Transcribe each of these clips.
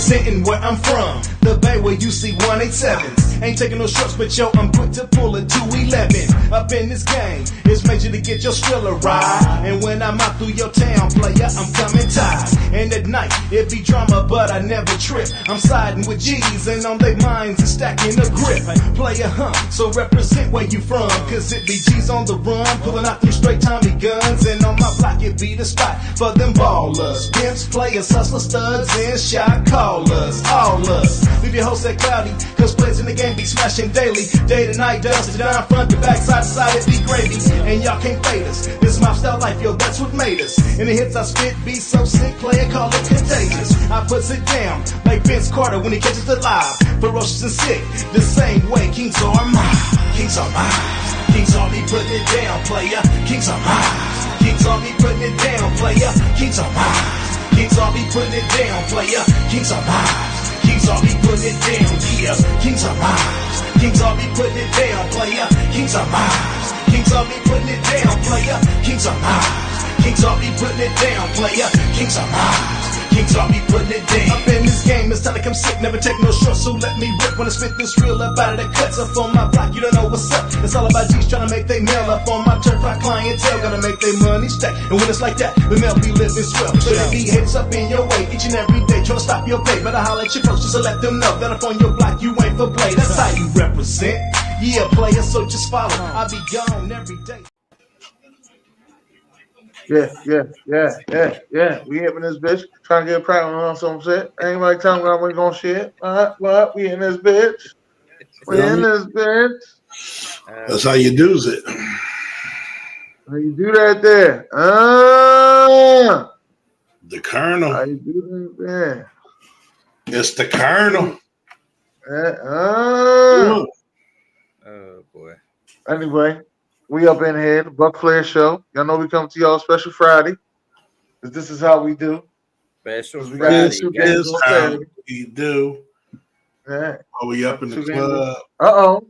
representing where I'm from. The Bay where you see 187s. Ain't taking no shorts, but yo, I'm quick to pull a 211. Up in this game, it's major to get your Skrilla ride. And when I'm out through your town, player, I'm coming tight. And at night, it be drama, but I never trip. I'm siding with G's, and on their minds is stacking a grip. Player, so represent where you from. Cause it be G's on the run, pulling out them straight Tommy guns. And on my block, it be the spot for them ballers. Pimps, players, hustlers, studs, and shot callers. All us. Leave your whole set cloudy, cause players in the game be smashing daily. Day to night, dust to down, front to back, side to side, it be gravy. And y'all can't fade us. This my style life, yo, that's what made us. And the hits I spit be so sick, player, call it contagious. I puts it down, like Vince Carter when he catches the live. Ferocious and sick, the same way Kings are mine. Kings are mine. Kings are me putting it down, player. Kings are mine. Kings are me putting it down, player. Kings are mine. Kings are me putting it down, player. Kings are mine. Kings are me putting it down, yeah. Kings are mine. Kings are me putting it down, player. Kings are mine. Kings are me putting it down, player. Kings are mine. Kings are me putting it down, player. Kings are mine. Kings are me putting it down. Up in this game, it's time to come sick. Never take no shorts, so let me rip. When I spit this real up out of the cuts up on my block, you don't know what's up. It's all about G's trying to make they mail up on my turf. Our clientele gonna make their money stack. And when it's like that, the mail be living swell. So they be heads up in your way each and every day, trying to stop your pay. Better holler at your folks just to let them know that up on your block you ain't for play. That's how you represent. Yeah, player, so just follow. I be gone every day. Yeah. We in this bitch trying to get pregnant on some shit. Ain't like telling me we gonna shit. What? We in this bitch. We in this bitch. That's how you do it. How you do that there? The Colonel. How you do that there? It's the Colonel. Oh boy. Anyway. We up in here, the Buc Flair Show. Y'all know we come to y'all special Friday. Because this is how we do. Special Friday. This is how we do. Yeah. Are we up in the club?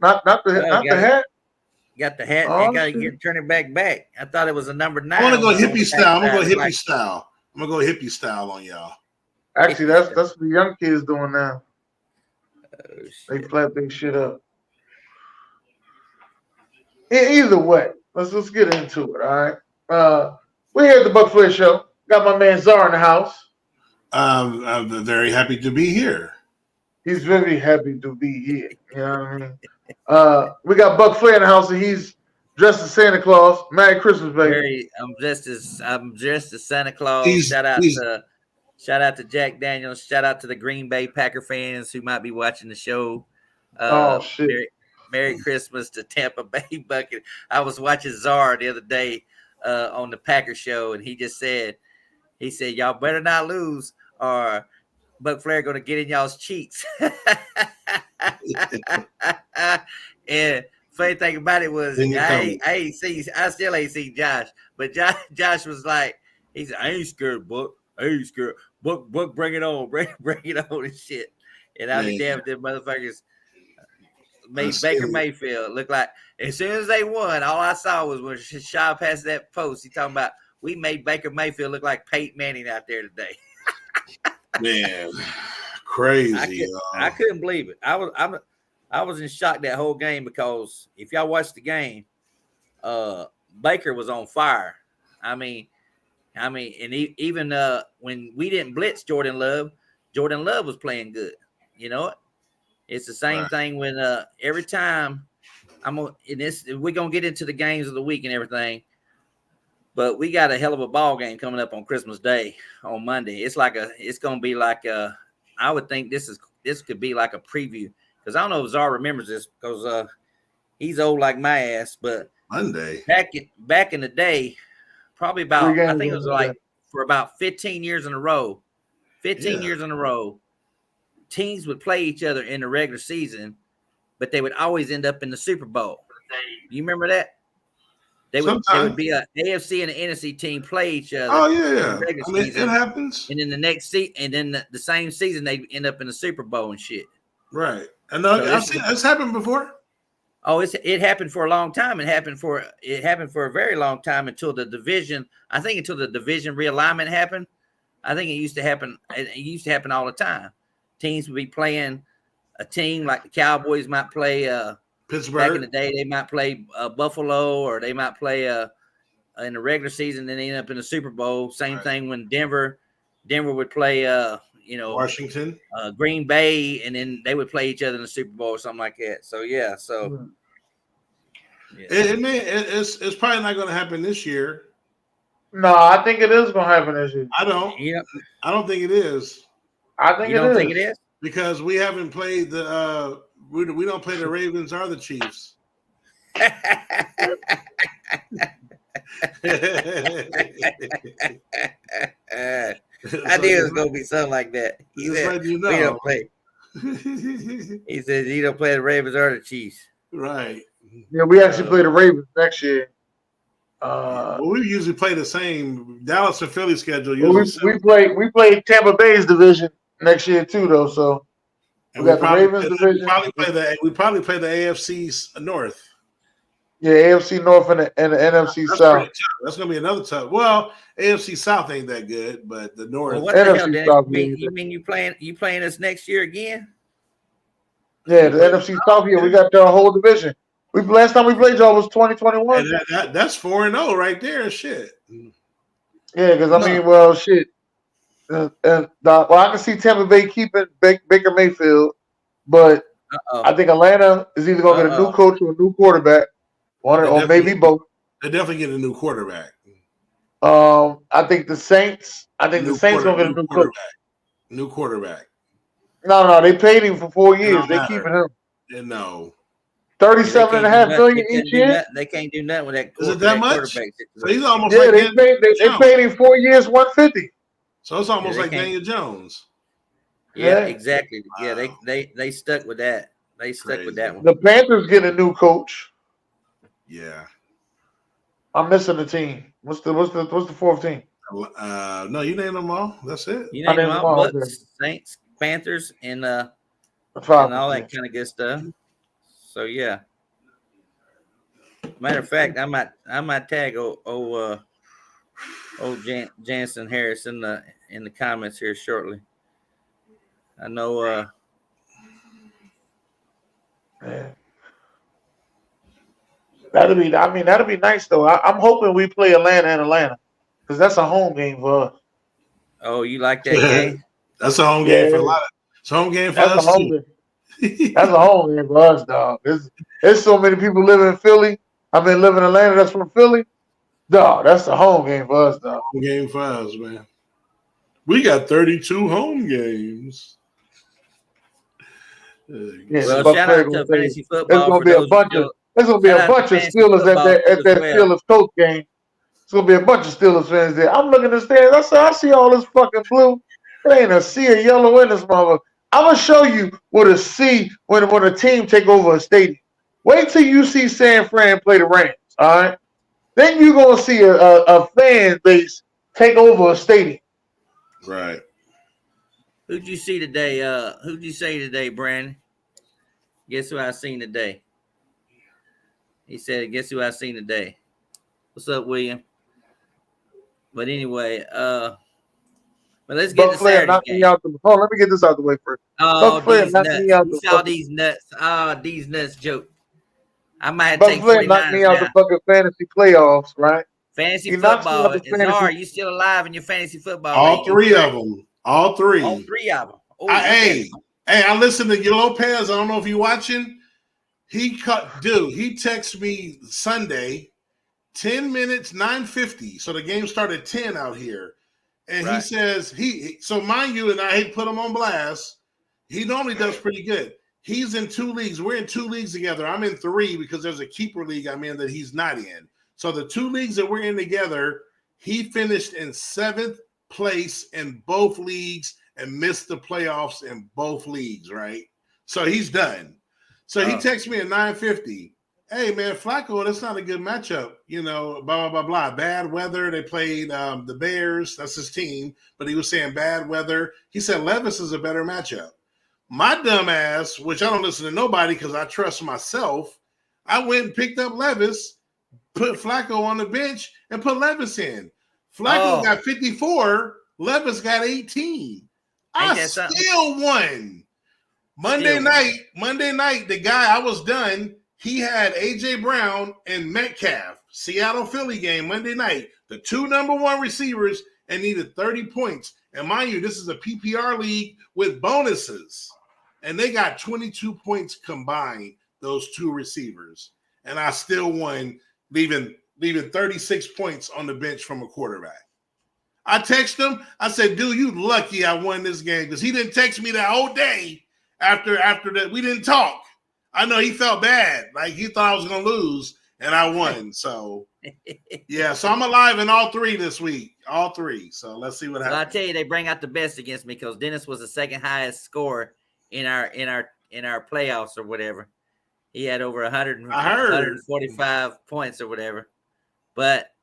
Not the hat. Got the hat. And got to turn it back. I thought it was a number 9. I want to go hippie style. I'm gonna go hippie style on y'all. Actually, that's what the young kids doing now. Oh, they flap their shit up. Either way, let's get into it. All right. We're here at the Buc Flair Show. Got my man Czar in the house. I'm very happy to be here. He's very happy to be here. You know what I mean? We got Buc Flair in the house, and he's dressed as Santa Claus. Merry Christmas, baby. I'm dressed as Santa Claus. Shout out to Jack Daniels. Shout out to the Green Bay Packer fans who might be watching the show. Shit. Merry Christmas to Tampa Bay Bucket. I was watching Czar the other day on the Packer show, and he said, y'all better not lose or Buc Flair going to get in y'all's cheeks. And funny thing about it was I still ain't seen Josh, but Josh was like, he said, I ain't scared, Buck. I ain't scared. Buck, bring it on. Bring it on and shit. And I'll be damned if them motherfuckers made Baker Mayfield look like, as soon as they won, all I saw was when Shaw passed that post, he talking about, we made Baker Mayfield look like Peyton Manning out there today. Man, crazy. I couldn't believe it. I was in shock that whole game because if y'all watched the game, Baker was on fire. I mean, and even when we didn't blitz Jordan Love was playing good. You know, it's the same thing when every time we're gonna get into the games of the week and everything, but we got a hell of a ball game coming up on Christmas Day on Monday. It's gonna be like I would think this could be like a preview, because I don't know if Czar remembers this because he's old like my ass, but Monday back in the day, probably about I think it was like for about 15 years in a row. 15 years in a row, teams would play each other in the regular season, but they would always end up in the Super Bowl. You remember that? They would be a AFC and an NFC team play each other. Oh yeah, it happens. And then the next season, and then the same season, they end up in the Super Bowl and shit. Right. And I've seen it's happened before. Oh, it happened for a long time. It happened for a very long time until the division realignment happened. I think it used to happen. It used to happen all the time. teams would be playing a team like the Cowboys might play Pittsburgh. back in the day. They might play Buffalo, or they might play in the regular season, then they end up in the Super Bowl. Same thing when Denver would play Washington, Green Bay, and then they would play each other in the Super Bowl or something like that. So yeah, it's probably not going to happen this year. No, I think it is going to happen this year. I don't think it is. I think think it is because we haven't played the we don't play the Ravens or the Chiefs. I knew it was gonna be something like that. He said, you know. We don't play. He said you don't play the Ravens or the Chiefs. Right. Yeah, we actually play the Ravens next year. We usually play the same Dallas and Philly schedule. We play Tampa Bay's division next year too, though. So we got the Ravens division. We probably play the AFC North. Yeah, AFC North and the NFC South. That's gonna be another tough. Well, AFC South ain't that good, but the North. Well, what the hell, Dennis? You mean you playing us next year again? Yeah, the NFC South. Yeah, we got the whole division. Last time we played y'all was 2021. That's 4-0 right there. Shit. Yeah, because I mean, well, shit. Well, I can see Tampa Bay keeping Baker Mayfield, but I think Atlanta is either going to get a new coach or a new quarterback, or maybe both. They definitely get a new quarterback. I think the Saints. The Saints going to get a new coach. New quarterback. No, they paid him for 4 years. They keeping him. No. $37.5 million each year. They can't do nothing with that. Is it that much? So he's almost they paid him 4 years, $150. So it's almost like Daniel Jones. Yeah, exactly. Wow. Yeah, they stuck with that. They stuck with that one. The Panthers get a new coach. Yeah. I'm missing the team. What's the fourth team? No, you named them all. That's it. You named them all. Bucs, Saints, Panthers, and all that kind of good stuff. So yeah. Matter of fact, I might tag old Jansen Harris in the comments here shortly. I know. That'd be nice though. I'm hoping we play Atlanta because that's a home game for us. Oh, you like that game? That's a home game for a lot of. It's a home game for us too. That's a home game for us, dog. There's so many people living in Philly. Living in Atlanta that's from Philly. Dog, that's a home game for us, dog. Home game for us, man. We got 32 home games. Well, shout out to fantasy football. There's gonna be a bunch of Steelers at that Steelers coach game. It's gonna be a bunch of Steelers fans there. I'm looking at the stands. I see all this fucking blue. There ain't a sea of yellow in this mother. I'm gonna show you what a sea when a team take over a stadium. Wait till you see San Fran play the Rams. All right, then you're gonna see a fan base take over a stadium. Right. Who'd you see today? Who'd you say today, Brandon? Guess who I seen today? He said, "Guess who I seen today?" What's up, William? But anyway, but let's get to Saturday game. Let me get this out the way first. Oh, these nuts. You saw these nuts. Oh, these nuts joke. I might have taken 49ers knocked me out the fucking fantasy playoffs, right? Fantasy football. Are you still alive in your fantasy football? All three of them. All three. All three of them. Oh, hey, I listened to Lopez. I don't know if you're watching. He texted me Sunday, 10 minutes, 9:50. So the game started 10 out here. And He says, so mind you, and I hate to put him on blast, he normally does pretty good. He's in 2 leagues. We're in 2 leagues together. I'm in 3 because there's a keeper league I'm in that he's not in. So the 2 leagues that we're in together, he finished in 7th place in both leagues and missed the playoffs in both leagues, right? So he's done. So he texts me at 9:50. Hey, man, Flacco, that's not a good matchup. Blah, blah, blah, blah. Bad weather. They played the Bears. That's his team. But he was saying bad weather. He said Levis is a better matchup. My dumb ass, which I don't listen to nobody because I trust myself, I went and picked up Levis, put Flacco on the bench, and put Levis in. Flacco got 54. Levis got 18. I still won. Monday night, the guy I was done. He had AJ Brown and Metcalf, Seattle Philly game Monday night. The 2 number 1 receivers and needed 30 points. And mind you, this is a PPR league with bonuses, and they got 22 points combined. Those 2 receivers, and I still won, leaving 36 points on the bench from a quarterback. I texted him. I said, "Dude, you lucky I won this game," because he didn't text me that whole day. After that, we didn't talk. I know he felt bad, like he thought I was gonna lose, and I won. So yeah, so I'm alive in all 3 this week, all 3. So let's see what happens. Well, I tell you, they bring out the best against me because Dennis was the second highest scorer in our playoffs or whatever. He had over 145 points or whatever, but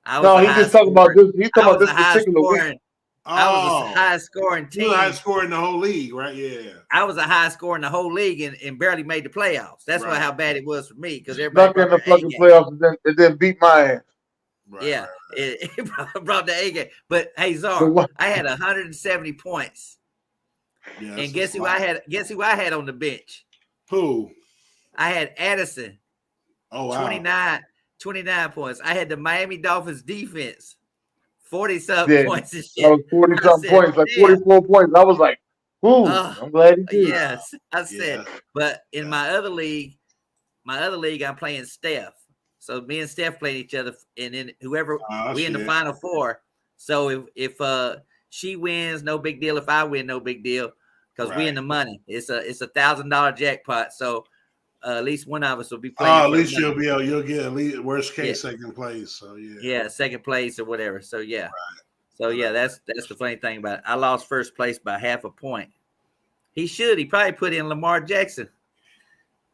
I was he's just talking about this. He's talking about this particular week. I was the highest scoring team. You were the highest scorer in the whole league, right? Yeah. I was the highest scorer in the whole league and barely made the playoffs. That's why how bad it was for me because everybody stuck in the fucking playoffs and then beat my ass. Right, yeah, right. It brought the A game. But hey, Czar, I had 170 points. Yeah, and guess who I had? Guess who I had on the bench? Who? I had Addison. Oh, wow. 29 points. I had the Miami Dolphins defense. 40-something points and shit. That was 40-something points, like 44 points. I was like, ooh, I'm glad he did. Yes, I said. But in my other league, I'm playing Steph. So me and Steph playing each other, and then whoever we in the Final 4. So if she wins, no big deal. If I win, no big deal, because we in the money. It's a $1,000 jackpot. So at least one of us will be playing. Oh, at least you'll get at least worst case second place. So yeah, second place or whatever. So yeah, that's the funny thing about it. I lost first place by half a point. He probably put in Lamar Jackson,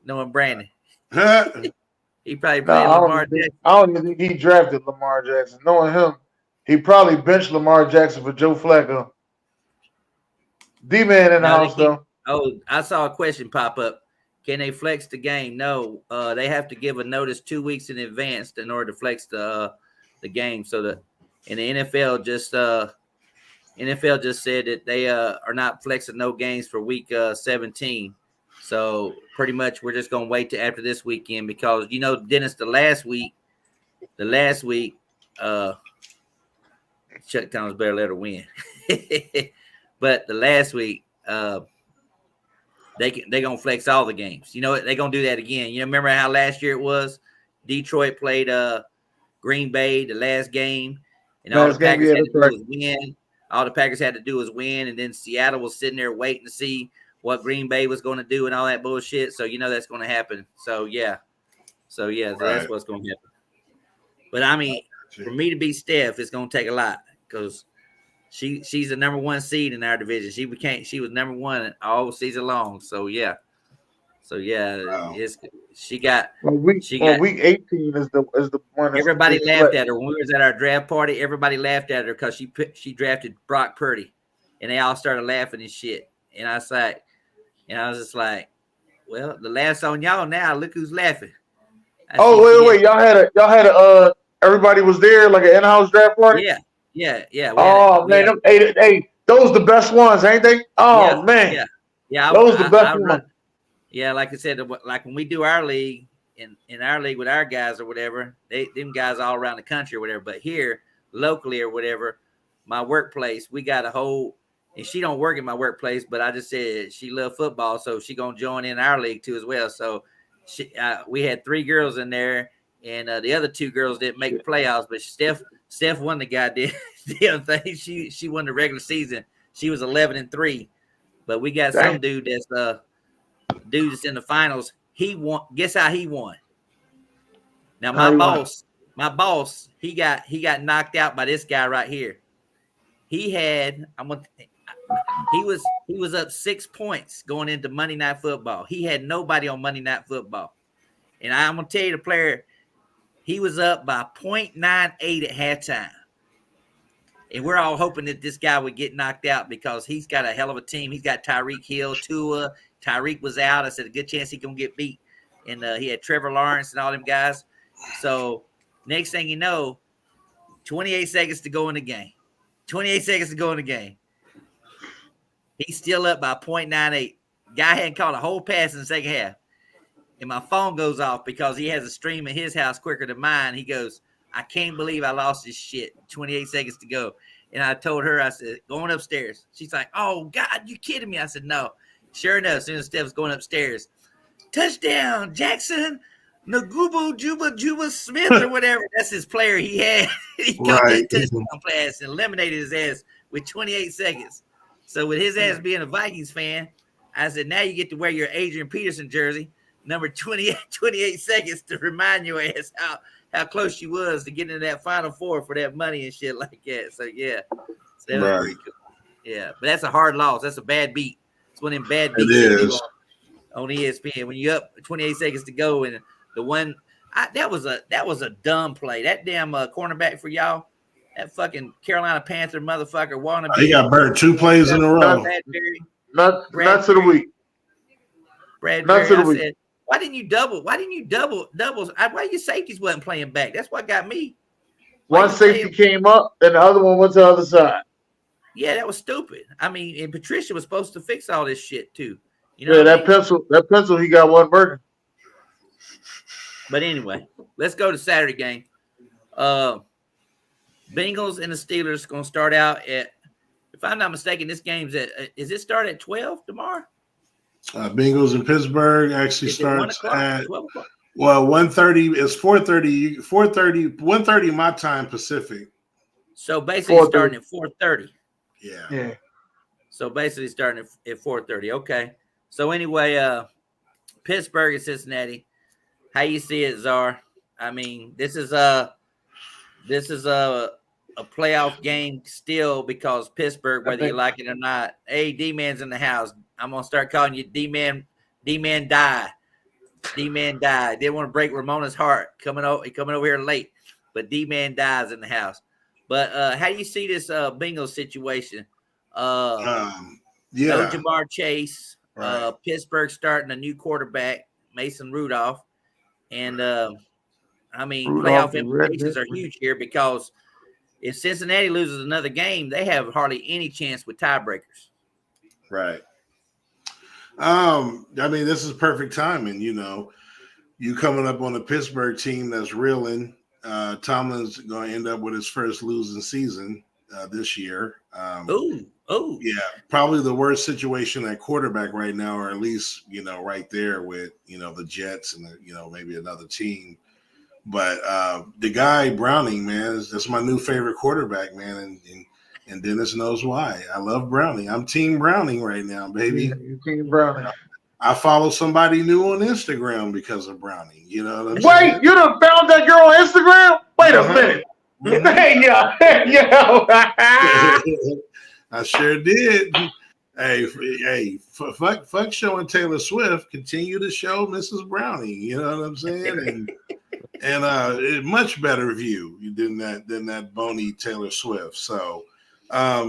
knowing Brandon. He probably played Lamar Jackson. I don't even think he drafted Lamar Jackson. Knowing him, he probably benched Lamar Jackson for Joe Flacco. D-Man in the house though. Oh, I saw a question pop up. Can they flex the game? No, they have to give a notice 2 weeks in advance in order to flex the game. So and the NFL just said that they are not flexing no games for week 17. So pretty much we're just gonna wait till after this weekend because Dennis, the last week, Chuck Thomas better let her win. But the last week, they gonna flex all the games. You know what? They're gonna do that again. Remember how last year it was? Detroit played Green Bay the last game, and all the Packers had to do was win. All the Packers had to do was win, and then Seattle was sitting there waiting to see what Green Bay was going to do and all that bullshit. So that's going to happen. So that's what's going to happen. But I mean, for me to beat Steph, it's going to take a lot because she's the number 1 seed in our division. She was number 1 all season long. So wow. She got week 18 is the one. Everybody laughed at her when we was at our draft party. Everybody laughed at her because she drafted Brock Purdy, and they all started laughing and shit. And I was just like, well, the laugh's on y'all now. Look who's laughing. Wait! Y'all had a everybody was there like an in-house draft party. Yeah. Oh man, those the best ones, ain't they? Oh man, yeah. Those the best ones. Yeah, like I said, like when we do our league in our league with our guys or whatever, them guys all around the country or whatever. But here locally or whatever, my workplace, we got a whole. And she don't work in my workplace, but I just said she loved football, so she gonna join in our league too as well. So we had 3 girls in there, and the other 2 girls didn't make the playoffs. But Steph won the goddamn thing. She won the regular season. She was 11-3, but we got some dude that's in the finals. He won. Guess how he won? Now my boss, he got knocked out by this guy right here. He was up 6 points going into Monday Night Football. He had nobody on Monday Night Football. And I'm going to tell you, the player, he was up by 0.98 at halftime. And we're all hoping that this guy would get knocked out because he's got a hell of a team. He's got Tyreek Hill, Tua. Tyreek was out. I said a good chance he's going to get beat. And he had Trevor Lawrence and all them guys. So next thing you know, 28 seconds to go in the game. 28 seconds to go in the game. He's still up by 0.98. Guy hadn't caught a whole pass in the second half. And my phone goes off because he has a stream at his house quicker than mine. He goes, I can't believe I lost this shit. 28 seconds to go. And I told her, I said, going upstairs. She's like, oh, God, you kidding me? I said, no. Sure enough, as soon as Steph's going upstairs, touchdown, Jackson, Nagubo Juba Smith or whatever. That's his player he had. He caught that touchdown pass and eliminated his ass with 28 seconds. So with his ass being a Vikings fan, I said, now you get to wear your Adrian Peterson jersey, number 28 seconds to remind your ass how close you was to get into that Final Four for that money and shit like that. So, yeah. So that was pretty cool. Yeah, but that's a hard loss. That's a bad beat. It's one of them bad beats they do on ESPN when you up 28 seconds to go and the one that was a dumb play. That damn cornerback for y'all, that fucking Carolina Panther motherfucker wannabe. He got burnt 2 plays in a row. Nuts of the week. Bradbury, I said, why didn't you double? Why your safeties wasn't playing back? That's what got me. One safety came up, and the other one went to the other side. Yeah, that was stupid. I mean, and Patricia was supposed to fix all this shit too. You know that pencil, he got one burning. But anyway, let's go to Saturday game. Bengals and the Steelers going to start out at, if I'm not mistaken, this game's is it start at 12 tomorrow? Bengals in Pittsburgh actually starts at 1:30. It's 4:30. 1:30 my time Pacific. So basically starting at 4:30. Yeah. So basically starting at 4:30. Okay. So anyway, Pittsburgh and Cincinnati. How you see it, Czar? I mean, this is a playoff game still because Pittsburgh, whether you like it or not. Hey, D-Man's in the house. I'm gonna start calling you D-Man. D-Man die. D-Man die. Didn't want to break Ramona's heart coming over here late, but D-Man dies in the house. But how do you see this Bengals situation? No Jamar Chase. Right. Pittsburgh starting a new quarterback, Mason Rudolph. And, I mean, playoff implications are huge here because if Cincinnati loses another game, they have hardly any chance with tiebreakers. Right. I mean, this is perfect timing. You know, you coming up on a Pittsburgh team that's reeling. Tomlin's going to end up with his first losing season this year. Yeah, probably the worst situation at quarterback right now, or at least, you know, right there with, you know, the Jets and, maybe another team. But the guy Browning, man, that's my new favorite quarterback, man. And Dennis knows why. I love Browning. I'm Team Browning right now, baby. Yeah, you're Team Browning. I follow somebody new on Instagram because of Browning. You know what I'm saying? Wait, you done found that girl on Instagram? Wait a minute. Hey, yo. I sure did. Hey, fuck showing Taylor Swift. Continue to show Mrs. Browning. You know what I'm saying? And a much better view than that bony Taylor Swift. So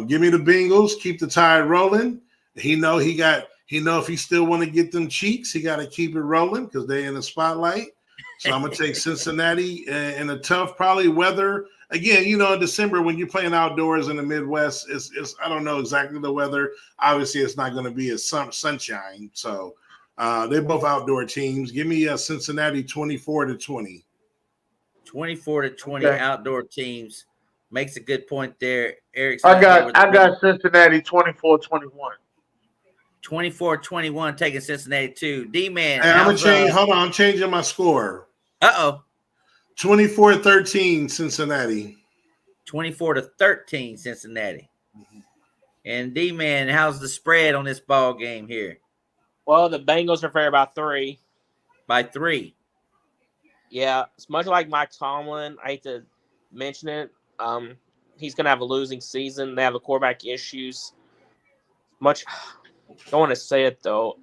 give me the Bengals. Keep the tide rolling. He know if he still want to get them cheeks, he got to keep it rolling because they in the spotlight. So I'm gonna take Cincinnati in a tough, probably weather. Again, in December when you're playing outdoors in the Midwest, it's I don't know exactly the weather. Obviously, it's not going to be a sunshine. So they're both outdoor teams. Give me Cincinnati 24-20. 24-20 outdoor teams. Makes a good point there, Eric. I got Cincinnati 24-21. 24-21 taking Cincinnati too. D-Man. Hey, I'm gonna change. Hold on, I'm changing my score. 24-13 Cincinnati. 24-13 Cincinnati. Mm-hmm. And D-Man, how's the spread on this ball game here? Well, the Bengals are favored by 3. By 3. Yeah, it's much like Mike Tomlin. I hate to mention it. He's going to have a losing season. They have the quarterback issues. I don't want to say it, though.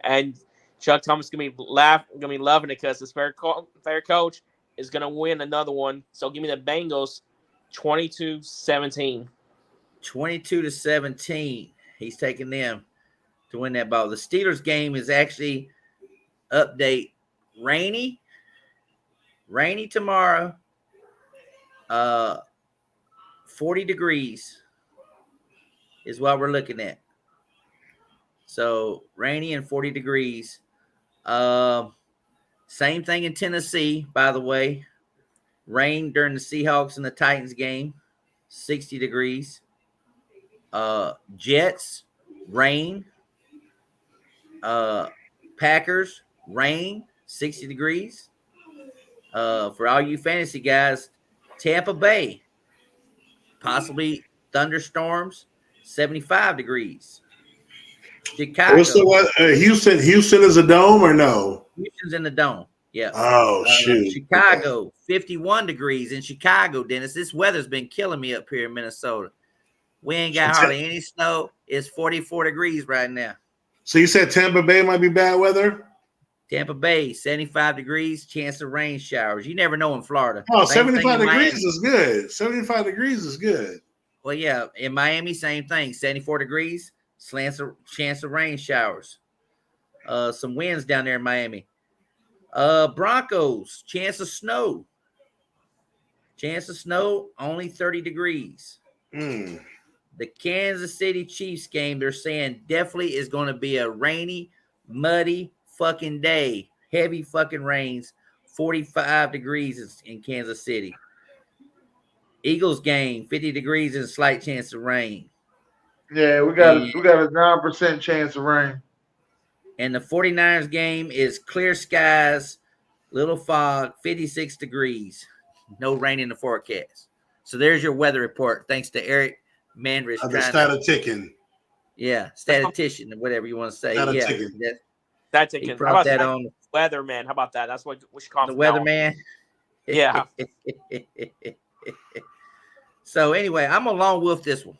And Chuck Thomas is going to be loving it because his fair coach is going to win another one. So give me the Bengals 22-17. 22-17. He's taking them to win that ball. The Steelers game is actually update rainy tomorrow. 40 degrees is what we're looking at. So rainy and 40 degrees. Same thing in Tennessee, by the way. Rain during the Seahawks and the Titans game, 60 degrees. Jets, rain. Packers, rain, 60 degrees. For all you fantasy guys, Tampa Bay, possibly thunderstorms, 75 degrees. Chicago. What's the what? Houston? Houston is a dome or no? Houston's in the dome. Yeah. Oh shoot. Chicago, 51 degrees in Chicago, Dennis. This weather's been killing me up here in Minnesota. We ain't got hardly any snow. It's 44 degrees right now. So you said Tampa Bay might be bad weather? Tampa Bay, 75 degrees, chance of rain showers. You never know in Florida. Oh, Same 75 thing in degrees Miami. is good. 75 degrees is good. Well, yeah, in Miami, same thing. 74 degrees, chance of rain showers. Some winds down there in Miami. Broncos, chance of snow. Chance of snow, only 30 degrees. The Kansas City Chiefs game, they're saying definitely is going to be a rainy, muddy fucking day. Heavy fucking rains. 45 degrees in Kansas City. Eagles game, 50 degrees and a slight chance of rain. Yeah, we got a 9% chance of rain. And the 49ers game is clear skies, little fog, 56 degrees. No rain in the forecast. So there's your weather report. Thanks to Eric Mandrish. The statistician. Yeah, statistician, whatever you want to say. Statistician. He How brought about that that on. weatherman? How about that? That's what we should call The him now. weatherman. Yeah. So anyway, I'm a lone wolf this one.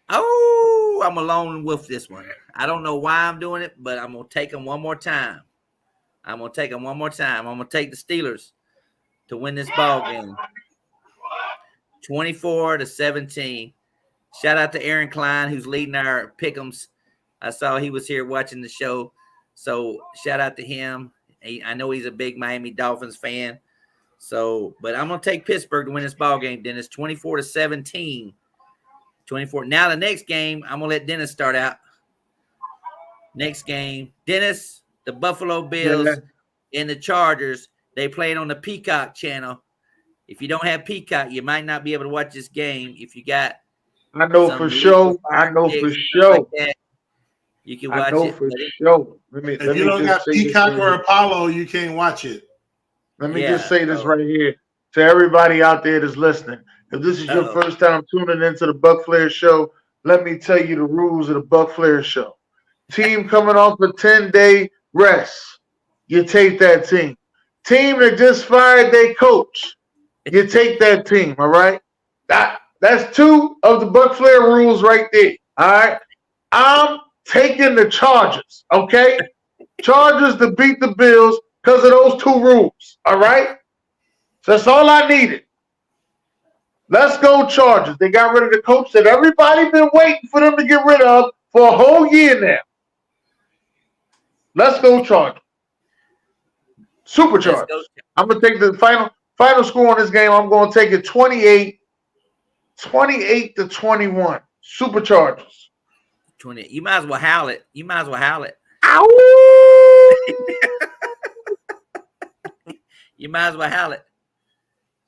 Oh, I'm a lone wolf this one. I don't know why I'm doing it, but I'm gonna take them one more time. I'm gonna take the Steelers to win this ball game. 24-17. Shout out to Aaron Klein, who's leading our pick'ems. I saw he was here watching the show, so shout out to him. I know he's a big Miami Dolphins fan. So, but I'm gonna take Pittsburgh to win this ball game, Dennis. 24-17. 24. Now the next game, I'm gonna let Dennis start out. Next game, Dennis, the Buffalo Bills and the Chargers. They played on the Peacock channel. If you don't have Peacock, you might not be able to watch this game. If you got, I know for sure. like that, you can watch it. I know for sure. If you don't got Peacock or Apollo, you can't watch it. Let me just say this right here to everybody out there that's listening. If this is your first time tuning into the Buc Flair Show, let me tell you the rules of the Buc Flair Show. Team coming off a 10-day rest, you take that team. Team that just fired their coach, you take that team, all right? That's two of the Buc Flair rules right there, all right? I'm taking the Chargers, okay? Chargers to beat the Bills because of those two rules, all right? So that's all I needed. Let's go Chargers. They got rid of the coach that everybody been waiting for them to get rid of for a whole year now. Let's go Chargers. Superchargers. I'm going to take the final score on this game. I'm going to take it 28-21. Superchargers. 20. You might as well howl it. Ow! You might as well howl it.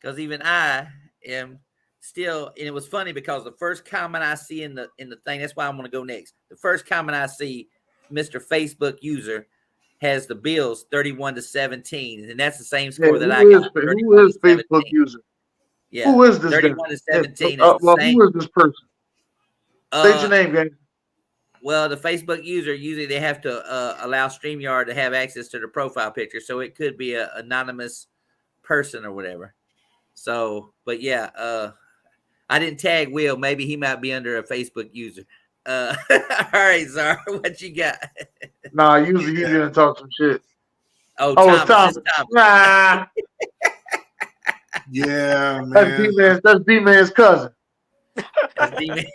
Because even I am still, and it was funny because the first comment I see in the thing, that's why I'm going to go next. The first comment I see, Mr. Facebook user has the Bills 31-17, and that's the same score that I got. Who is Facebook user? Yeah, who is this? 31-17. Who is this person? State your name, gang. Well, the Facebook user usually they have to allow StreamYard to have access to their profile picture, so it could be an anonymous person or whatever. So, but yeah, I didn't tag Will. Maybe he might be under a Facebook user. All right, Zara, what you got? Nah, usually he's gonna talk some shit. Oh, it's Thomas. Nah. Yeah, man. That's D-Man's cousin. That's D-Man.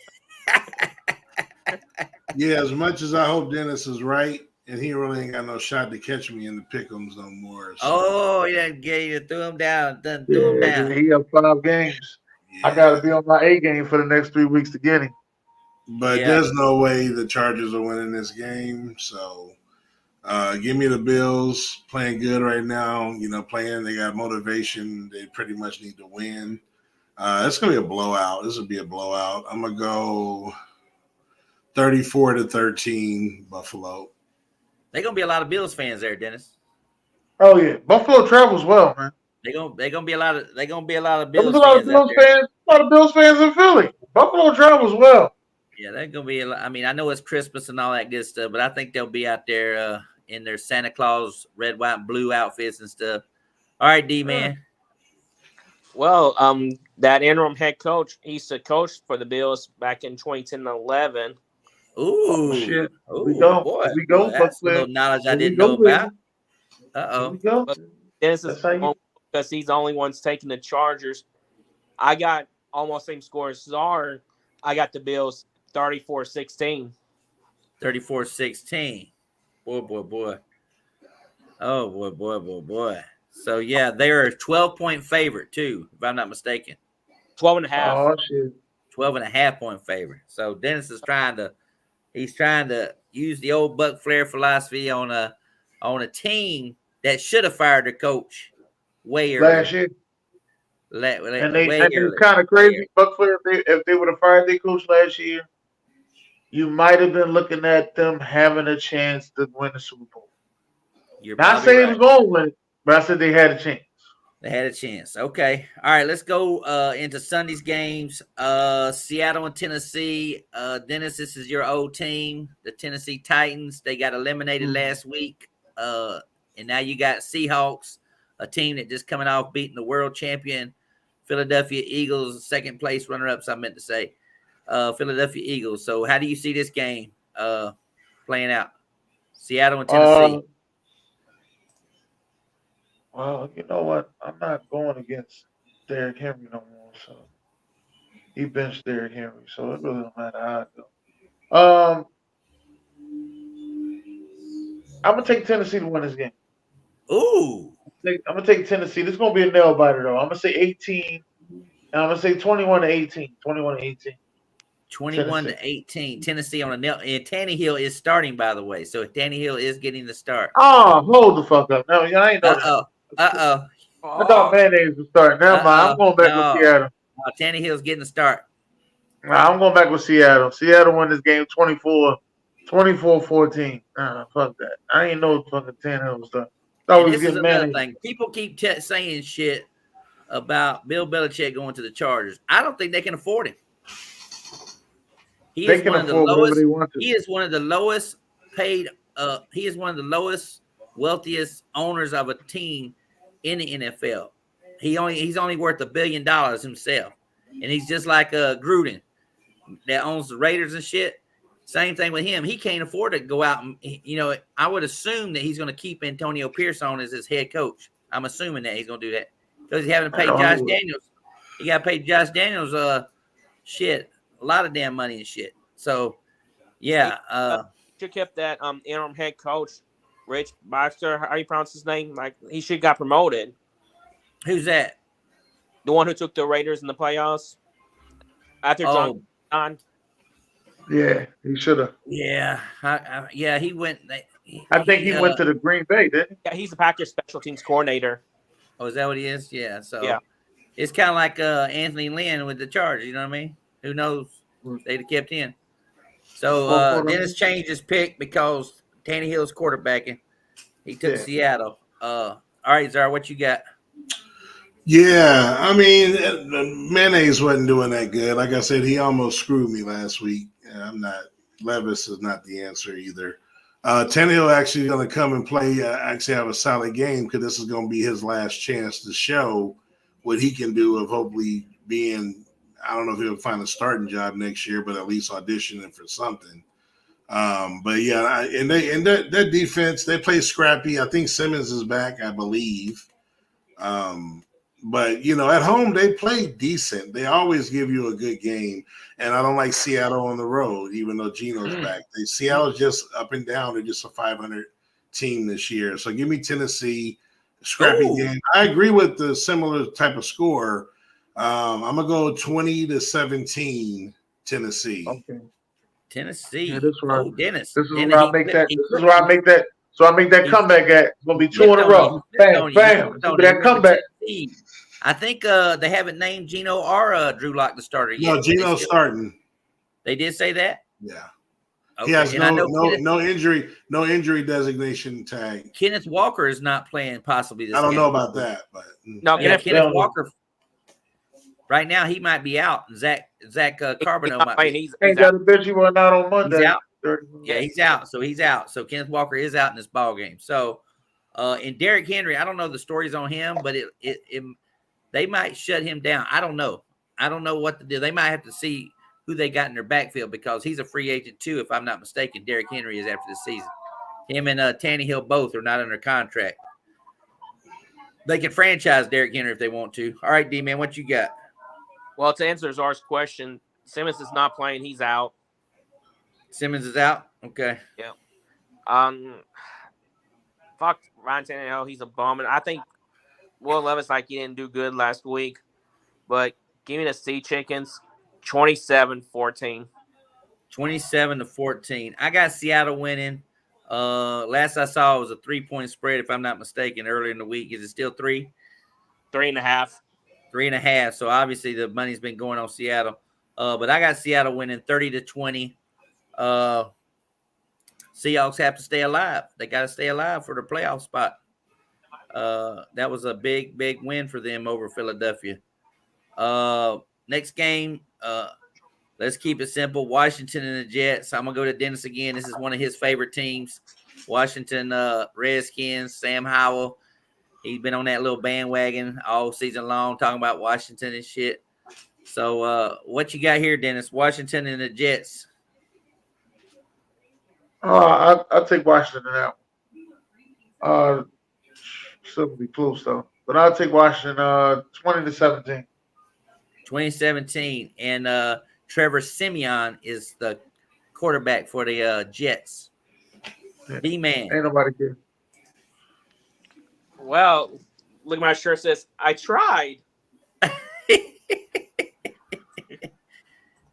Yeah, as much as I hope Dennis is right, and he really ain't got no shot to catch me in the pick'ems no more. So. Oh, yeah, you threw him down. Threw him down. He up 5 games. Yeah. I got to be on my A game for the next 3 weeks to get him. but there's no way the Chargers are winning this game. So give me the Bills playing good right now. They got motivation. They pretty much need to win. It's going to be a blowout. This will be a blowout. I'm going to go 34-13 Buffalo. They're going to be a lot of Bills fans there, Dennis. Oh yeah, Buffalo travels well, man. They're gonna be a lot of Bills There's fans. A lot of Bills fans in Philly. Buffalo travels well. Yeah, they're gonna be. I mean, I know it's Christmas and all that good stuff, but I think they'll be out there in their Santa Claus red, white, and blue outfits and stuff. All right, D man. Well, that interim head coach, he used to coach for the Bills back in 2010 and 11. Ooh, oh, shit. Ooh, we go. Boy. We go. That's a little knowledge I didn't know about. We go. Dennis is because he's the only one's taking the Chargers. I got almost same score as Czar. I got the Bills 34-16. 34-16. Boy. Oh, boy. So, yeah, they're a 12-point favorite, too, if I'm not mistaken. 12.5. Oh, shit. 12.5-point favorite. So, Dennis is trying to use the old Buc Flair philosophy on a team that should have fired their coach way early. Last year. And it's kind of crazy. Buc Flair, if they would have fired their coach last year, you might have been looking at them having a chance to win the Super Bowl. You're not saying it was going to win, but I said they had a chance. They had a chance. Okay. All right, let's go into Sunday's games. Seattle and Tennessee. Dennis, this is your old team, the Tennessee Titans. They got eliminated last week. And now you got Seahawks, a team that just coming off beating the world champion Philadelphia Eagles, second place runner-ups, I meant to say. Philadelphia Eagles. So how do you see this game playing out? Seattle and Tennessee. Well, you know what? I'm not going against Derrick Henry no more. So he benched Derrick Henry. So it really don't matter how it goes. I'm going to take Tennessee to win this game. Ooh. I'm going to take Tennessee. This is going to be a nail biter, though. I'm going to say 18. And I'm going to say 21-18. 21-18. 21-18. Tennessee on a nail. And Tannehill is starting, by the way. So Tannehill is getting the start. Oh, hold the fuck up. No, I ain't know that. Uh-oh. I thought Mayonnaise was starting. Never mind. I'm going back with Seattle. Tannehill's getting the start. I'm going back with Seattle. Seattle won this game 24-14. Fuck that. I ain't know fucking Tannehill was starting. This is another thing. People keep saying shit about Bill Belichick going to the Chargers. I don't think they can afford him. He is one of the lowest paid. He is one of the lowest, wealthiest owners of a team in the NFL. He's only worth $1 billion himself, and he's just like Gruden that owns the Raiders and shit. Same thing with him. He can't afford to go out and, I would assume that he's going to keep Antonio Pierce on as his head coach. I'm assuming that he's going to do that because he's having to pay Josh Daniels. He got to pay Josh Daniels a lot of damn money and shit. So, yeah. Should kept that interim head coach, Rich Baxter. How do you pronounce his name? Like he should got promoted. Who's that? The one who took the Raiders in the playoffs after John. Yeah, he should have. Yeah, he went. I think he went to the Green Bay, didn't he? Yeah, he's the Packers special teams coordinator. Oh, is that what he is? Yeah. So it's kind of like Anthony Lynn with the Chargers. You know what I mean? Who knows? They'd have kept in. So Dennis changed his pick because Tannehill's quarterbacking. He took Seattle. All right, Zara, what you got? Yeah, I mean, Mayonnaise wasn't doing that good. Like I said, he almost screwed me last week. Levis is not the answer either. Tannehill actually going to come and play, actually have a solid game because this is going to be his last chance to show what he can do of hopefully being, I don't know if he'll find a starting job next year, but at least auditioning for something. But yeah, and that defense, they play scrappy. I think Simmons is back, I believe. But, at home, they play decent. They always give you a good game. And I don't like Seattle on the road, even though Geno's back. Seattle's just up and down. They're just a 500 team this year. So give me Tennessee, scrappy game. I agree with the similar type of score. I'm going to go 20-17 Tennessee. Okay. Tennessee. Yeah, this Oh, Dennis. This is Dennis, where I make that. This is where I make that. So I make that comeback at. It's gonna be 2 in a row. Bam, bam. That comeback. I think they haven't named Gino or Drew Lock the starter yet. No, Gino's starting. They did say that? Yeah. Okay. He has and no injury designation tag. Kenneth Walker is not playing possibly this I don't game. know about that, but No, Kenneth Walker. Right now, he might be out. Zach Carbonell might be. Ain't got a bitch. He went out on Monday. He's out. Yeah, he's out. So he's out. So Kenneth Walker is out in this ball game. So, and Derrick Henry, I don't know the stories on him, but they might shut him down. I don't know. I don't know what to do. They might have to see who they got in their backfield because he's a free agent too, if I'm not mistaken. Derrick Henry is after the season. Him and Tannehill both are not under contract. They can franchise Derrick Henry if they want to. All right, D-Man, what you got? Well, to answer Czar's question, Simmons is not playing. He's out. Simmons is out? Okay. Yeah. Fuck Ryan Tannehill. He's a bum. And I think Will Levis, he didn't do good last week. But give me the Sea Chickens, 27-14. 27-14. I got Seattle winning. Last I saw it was a 3-point spread, if I'm not mistaken, earlier in the week. Is it still 3? 3.5. 3.5. So obviously the money's been going on Seattle. But I got Seattle winning 30-20. Seahawks have to stay alive. They got to stay alive for the playoff spot. That was a big win for them over Philadelphia. Next game, let's keep it simple. Washington and the Jets. I'm going to go to Dennis again. This is one of his favorite teams. Washington Redskins, Sam Howell. He's been on that little bandwagon all season long talking about Washington and shit. So what you got here, Dennis? Washington and the Jets. I'll take Washington out. Still be close though, but I'll take Washington 20-17. 2017, and Trevor Siemian is the quarterback for the Jets. D-Man. Ain't nobody care. Well, look at my shirt. Says I tried.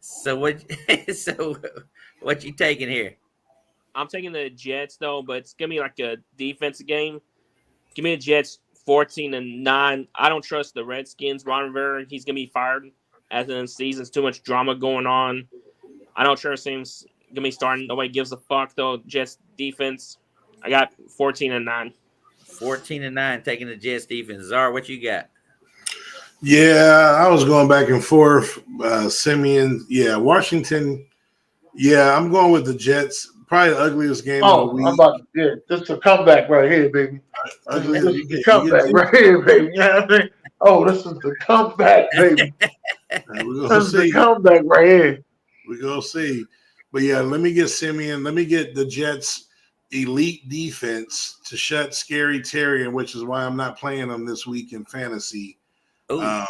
So what you taking here? I'm taking the Jets though, but it's gonna be like a defensive game. Give me the Jets 14-9. I don't trust the Redskins. Ron Rivera, he's gonna be fired as in the season's too much drama going on. I don't trust him. Gonna be starting. Nobody gives a fuck though. Jets defense. I got 14-9. 14-9, taking the Jets defense. Czar, what you got? Yeah, I was going back and forth. Simeon, yeah, Washington. Yeah, I'm going with the Jets. Probably the ugliest game of the week. I'm about this is a comeback right here, baby. This is the comeback right here, baby. You know what I mean? Oh, this is the comeback, baby. This is the comeback right here. We're going to see. But yeah, let me get Simeon. Let me get the Jets' elite defense to shut Scary Terry, which is why I'm not playing them this week in fantasy. They're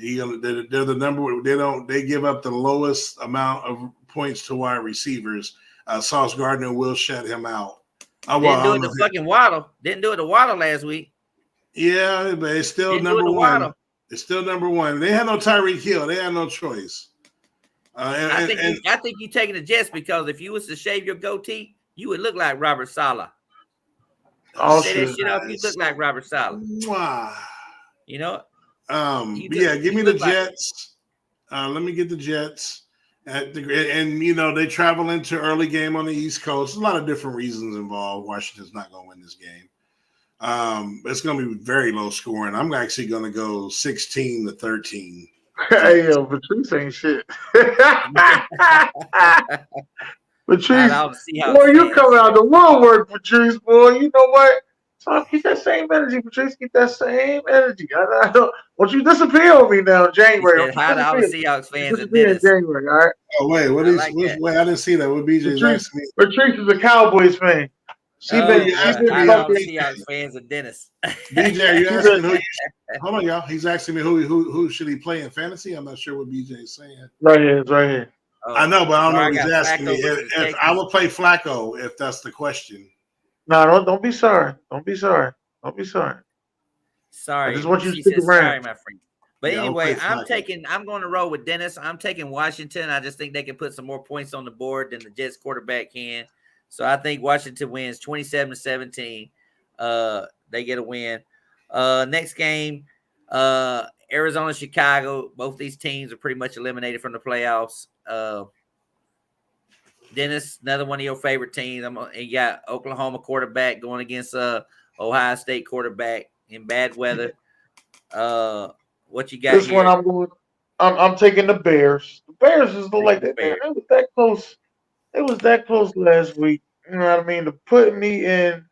the number. They give up the lowest amount of points to wide receivers. Sauce Gardner will shut him out. Didn't do it to fucking Waddle. Didn't do it to Waddle last week. Yeah, but it's still number one. It's still number one. They had no Tyreek Hill. They had no choice. I think you're taking the Jets because if you was to shave your goatee, you would look like Robert Saleh. Say that shit off. You look like Robert Saleh. You know. Give me the Jets. Let me get the Jets. And you know, they travel into early game on the East Coast. There's a lot of different reasons involved. Washington's not going to win this game. It's going to be very low scoring. I'm actually going to go 16-13. Hey, yo, Patrice ain't shit. Patrice, boy, you coming out the woodwork, Patrice, boy. You know what? So keep that same energy, Patrice. Keep that same energy. I don't you disappear on me now, January. Hi to all the Seahawks fans in January, all right? Oh wait, wait, I didn't see that. What BJ's asking me? Patrice is a Cowboys fan. She's been Seahawks fans of Dennis. BJ, you asking who? Hold on, y'all. He's asking me who should he play in fantasy. I'm not sure what BJ is saying. Right here, it's right here. I know, but I don't know what he's asking me. If I would play Flacco, if that's the question. No, don't be sorry. Don't be sorry. Don't be sorry. Sorry. I just want you to stick around. Sorry, my friend. But Yeah, anyway, I'm going to roll with Dennis. I'm taking Washington. I just think they can put some more points on the board than the Jets quarterback can. So I think Washington wins 27-17. They get a win. Next game, Arizona, Chicago. Both these teams are pretty much eliminated from the playoffs. Dennis, another one of your favorite teams. You got Oklahoma quarterback going against Ohio State quarterback in bad weather. What you got This here? one I'm taking the Bears. The Bears is like that. It was that close. It was that close last week. You know what I mean? To put me in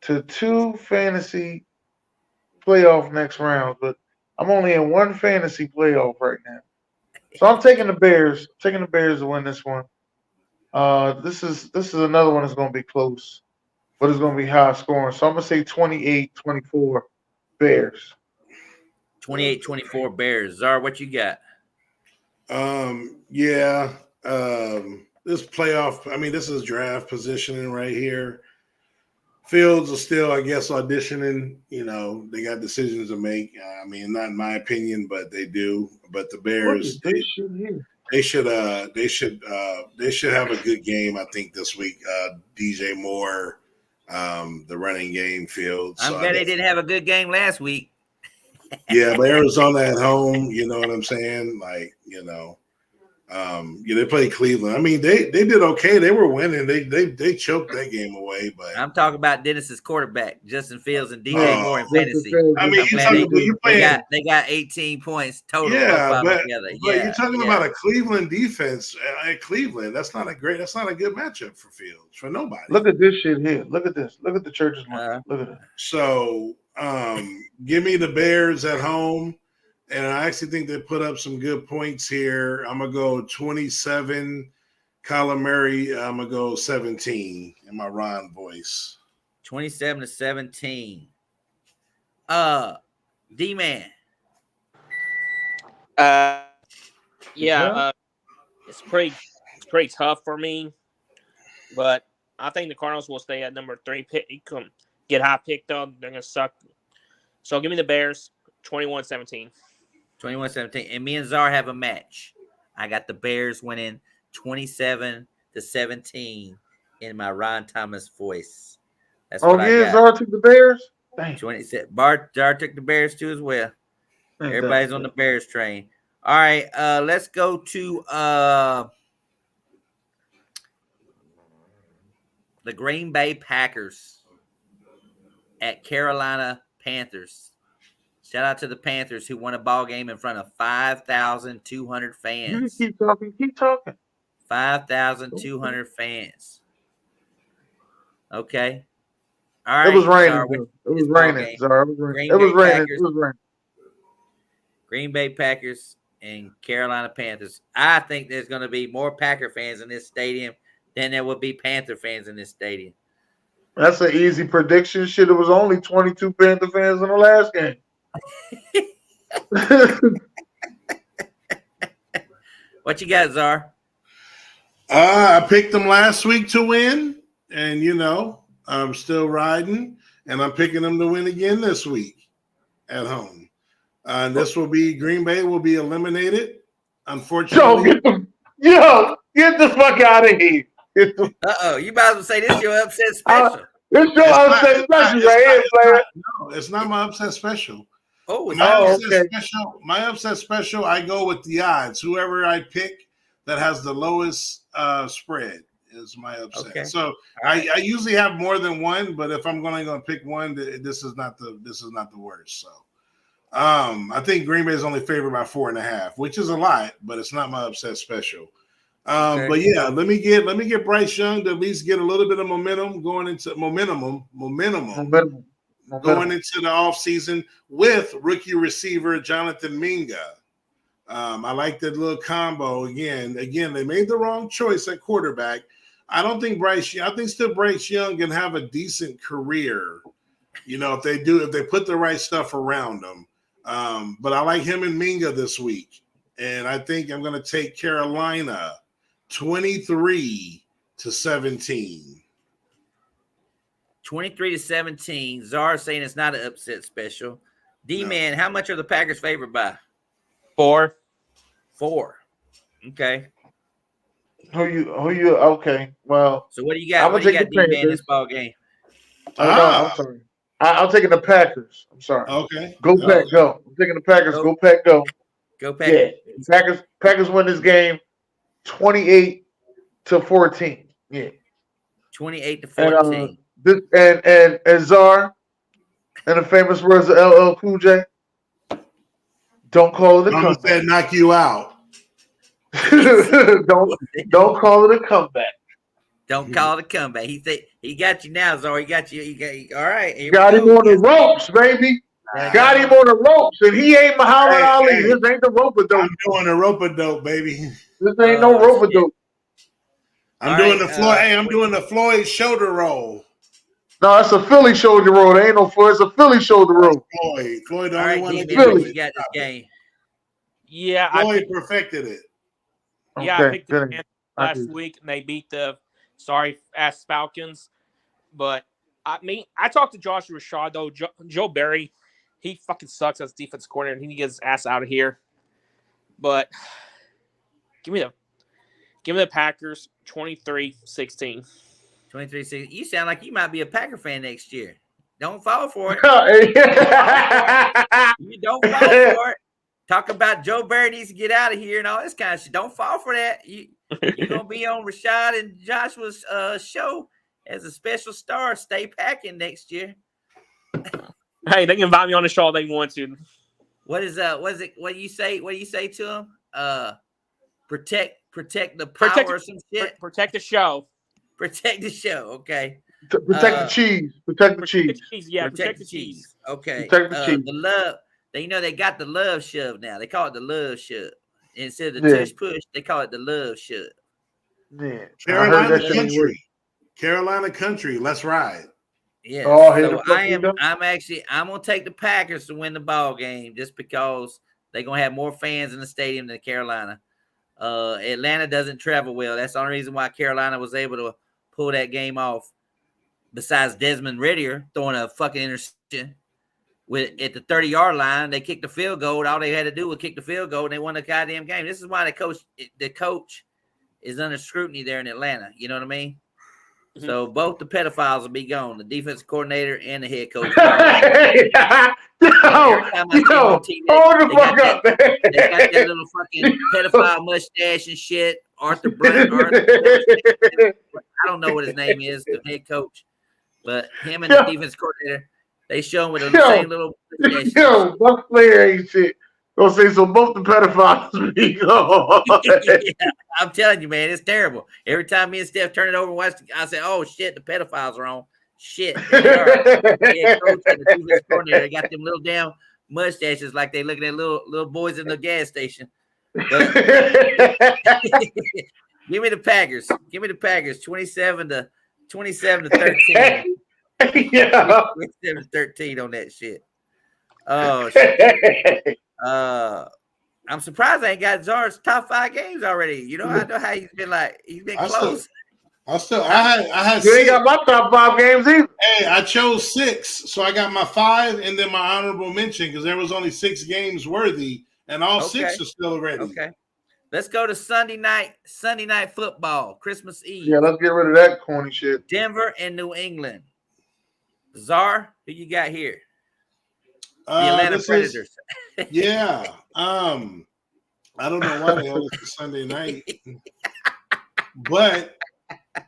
to 2 fantasy playoff next round, but I'm only in 1 fantasy playoff right now. So I'm taking the Bears. Taking the Bears to win this one. This is another one that's going to be close, but it's going to be high scoring. So I'm going to say 28-24 Bears. 28-24 Bears. Czar, what you got? Yeah. This playoff, I mean, this is draft positioning right here. Fields are still, I guess, auditioning. You know, they got decisions to make. I mean, not in my opinion, but they do. But the Bears, they should have a good game. I think this week. DJ Moore, the running game Fields. I'm glad they didn't have a good game last week. Yeah, but Arizona at home, you know what I'm saying? Like, you know, they played Cleveland. I mean, they did okay. They were winning. They choked that game away. But I'm talking about Dennis's quarterback, Justin Fields and DJ Moore in fantasy. I mean, they got 18 points total. Yeah, but yeah, you're talking about a Cleveland defense at Cleveland. That's not a good matchup for Fields, for nobody. Look at this shit here. Look at this. Look at the church's money. Look at it. So give me the Bears at home. And I actually think they put up some good points here. I'm going to go 27. Kyler Murray, I'm going to go 17 in my Ron voice. 27-17. D-Man. It's pretty tough for me. But I think the Cardinals will stay at number 3 pick. Get high picked up. They're going to suck. So give me the Bears, 21-17. 21-17. And me and Czar have a match. I got the Bears winning 27-17 in my Ron Thomas voice. That's what I got. Czar took the Bears? Dang. 27. Czar took the Bears too as well. Everybody's on the Bears train. All right, let's go to the Green Bay Packers at Carolina Panthers. Shout out to the Panthers who won a ball game in front of 5,200 fans. You keep talking. 5,200 fans. Okay. All right. It was raining. It was raining. Green Bay Packers and Carolina Panthers. I think there's going to be more Packer fans in this stadium than there will be Panther fans in this stadium. That's an easy prediction. Shit, it was only 22 Panther fans in the last game. What you got, Czar? I picked them last week to win, and I'm still riding, and I'm picking them to win again this week at home. This will be Green Bay will be eliminated. Unfortunately, get the fuck out of here. You might as well say this is your upset special. This your upset special right here, player. No, it's not my upset special. Okay. My upset special, I go with the odds. Whoever I pick that has the lowest spread is my upset. Okay. So I usually have more than one, but if I'm going to pick one, this is not the worst. So I think Green Bay is only favored by 4.5, which is a lot, but it's not my upset special. Okay. But yeah, let me get Bryce Young to at least get a little bit of momentum going into momentum. Going into the offseason with rookie receiver Jonathan Minga. I like that little combo again. They made the wrong choice at quarterback. I think Bryce Young can have a decent career, if they put the right stuff around him. But I like him and Minga this week. And I think I'm going to take Carolina 23-17. 23-17. Czar saying it's not an upset special. D-Man, how much are the Packers favored by? 4. Okay. Who you? Okay. Well, So what do you I'm got? What gonna do you take got, the D-Man, in this Panthers. ball game? Oh no, I'm sorry. I'm taking the Packers. I'm sorry. Okay. Go Pack, go. I'm taking the Packers. Go Pack, go. Go Pack. Yeah, Packers win this game 28-14. Yeah, 28-14. And Czar and the famous words of LL Cool J. Don't call it a Mama said comeback. knock you out. don't call it a comeback. Don't call it a comeback. He got you now, Zor. He got you. All right. Here Got we him go. on the ropes, baby. Got him on the ropes, and he ain't Muhammad Ali. Hey. This ain't the rope-a-dope. I'm doing the rope-a-dope, baby. This ain't no rope-a-dope. I'm doing the Floyd. Hey, I'm doing the Floyd shoulder roll. No, it's a Philly shoulder roll. There ain't no Floyd. It's a Philly shoulder roll. Floyd, the All only right, one that D-Man, what Philly. you got this game? Yeah, Floyd perfected it. Yeah, I picked the good. Panthers last week, and they beat the sorry-ass Falcons. But, I talked to Josh Rashad, though. Joe Barry, he fucking sucks as defense coordinator, and he needs to get his ass out of here. But, give me the Packers, 23-16. 23-16. You sound like you might be a Packer fan next year. Don't fall for it. You don't fall for it. Talk about Joe Barry needs to get out of here and all this kind of shit. Don't fall for that. You're going to be on Rashad and Joshua's show as a special star. Stay packing next year. Hey, they can invite me on the show all they want to. What do you say to him? Protect the power or some shit. Protect the show. Protect the show. Okay. Protect the cheese. Protect the cheese. Yeah, protect the cheese. Okay. Protect the cheese. The love. They got the love shove now. They call it the love shove. Instead of the tush push, they call it the love shove. Yeah. Carolina country. Let's ride. Yeah. Oh, so I'm gonna take the Packers to win the ball game just because they're gonna have more fans in the stadium than Carolina. Atlanta doesn't travel well. That's the only reason why Carolina was able to pull that game off. Besides Desmond Ridder throwing a fucking interception at the 30-yard line, they kicked the field goal. All they had to do was kick the field goal, and they won the goddamn game. This is why the coach is under scrutiny there in Atlanta. You know what I mean? Mm-hmm. So both the pedophiles will be gone, the defensive coordinator and the head coach. Hold the fuck up, man. They got that little fucking pedophile mustache and shit. Arthur Blunt. I don't know what his name is, the head coach. But him and the defense coordinator, they show him with the same little mustache. Buc Flair ain't shit. Gonna say so both the pedophiles be gone. Yeah, I'm telling you, man, it's terrible. Every time me and Steph turn it over and watch, I say, "Oh shit, the pedophiles are on." Shit, they are. The head coach and the defense coordinator, they got them little damn mustaches like they looking at little boys in the gas station. But give me the Packers. Give me the Packers. 27-13. Yeah. 27-13 on that shit. Oh shit. I'm surprised I ain't got Czar's top 5 games already. You know, I know how he's been close. I had You ain't got my top 5 games either. Hey, I chose 6, so I got my 5 and then my honorable mention because there was only 6 games worthy, and all 6 are still ready. Okay. Let's go to Sunday night football, Christmas Eve. Yeah, let's get rid of that corny shit. Denver and New England. Czar, who you got here? The Atlanta Predators. Yeah. I don't know why the hell it's Sunday night, but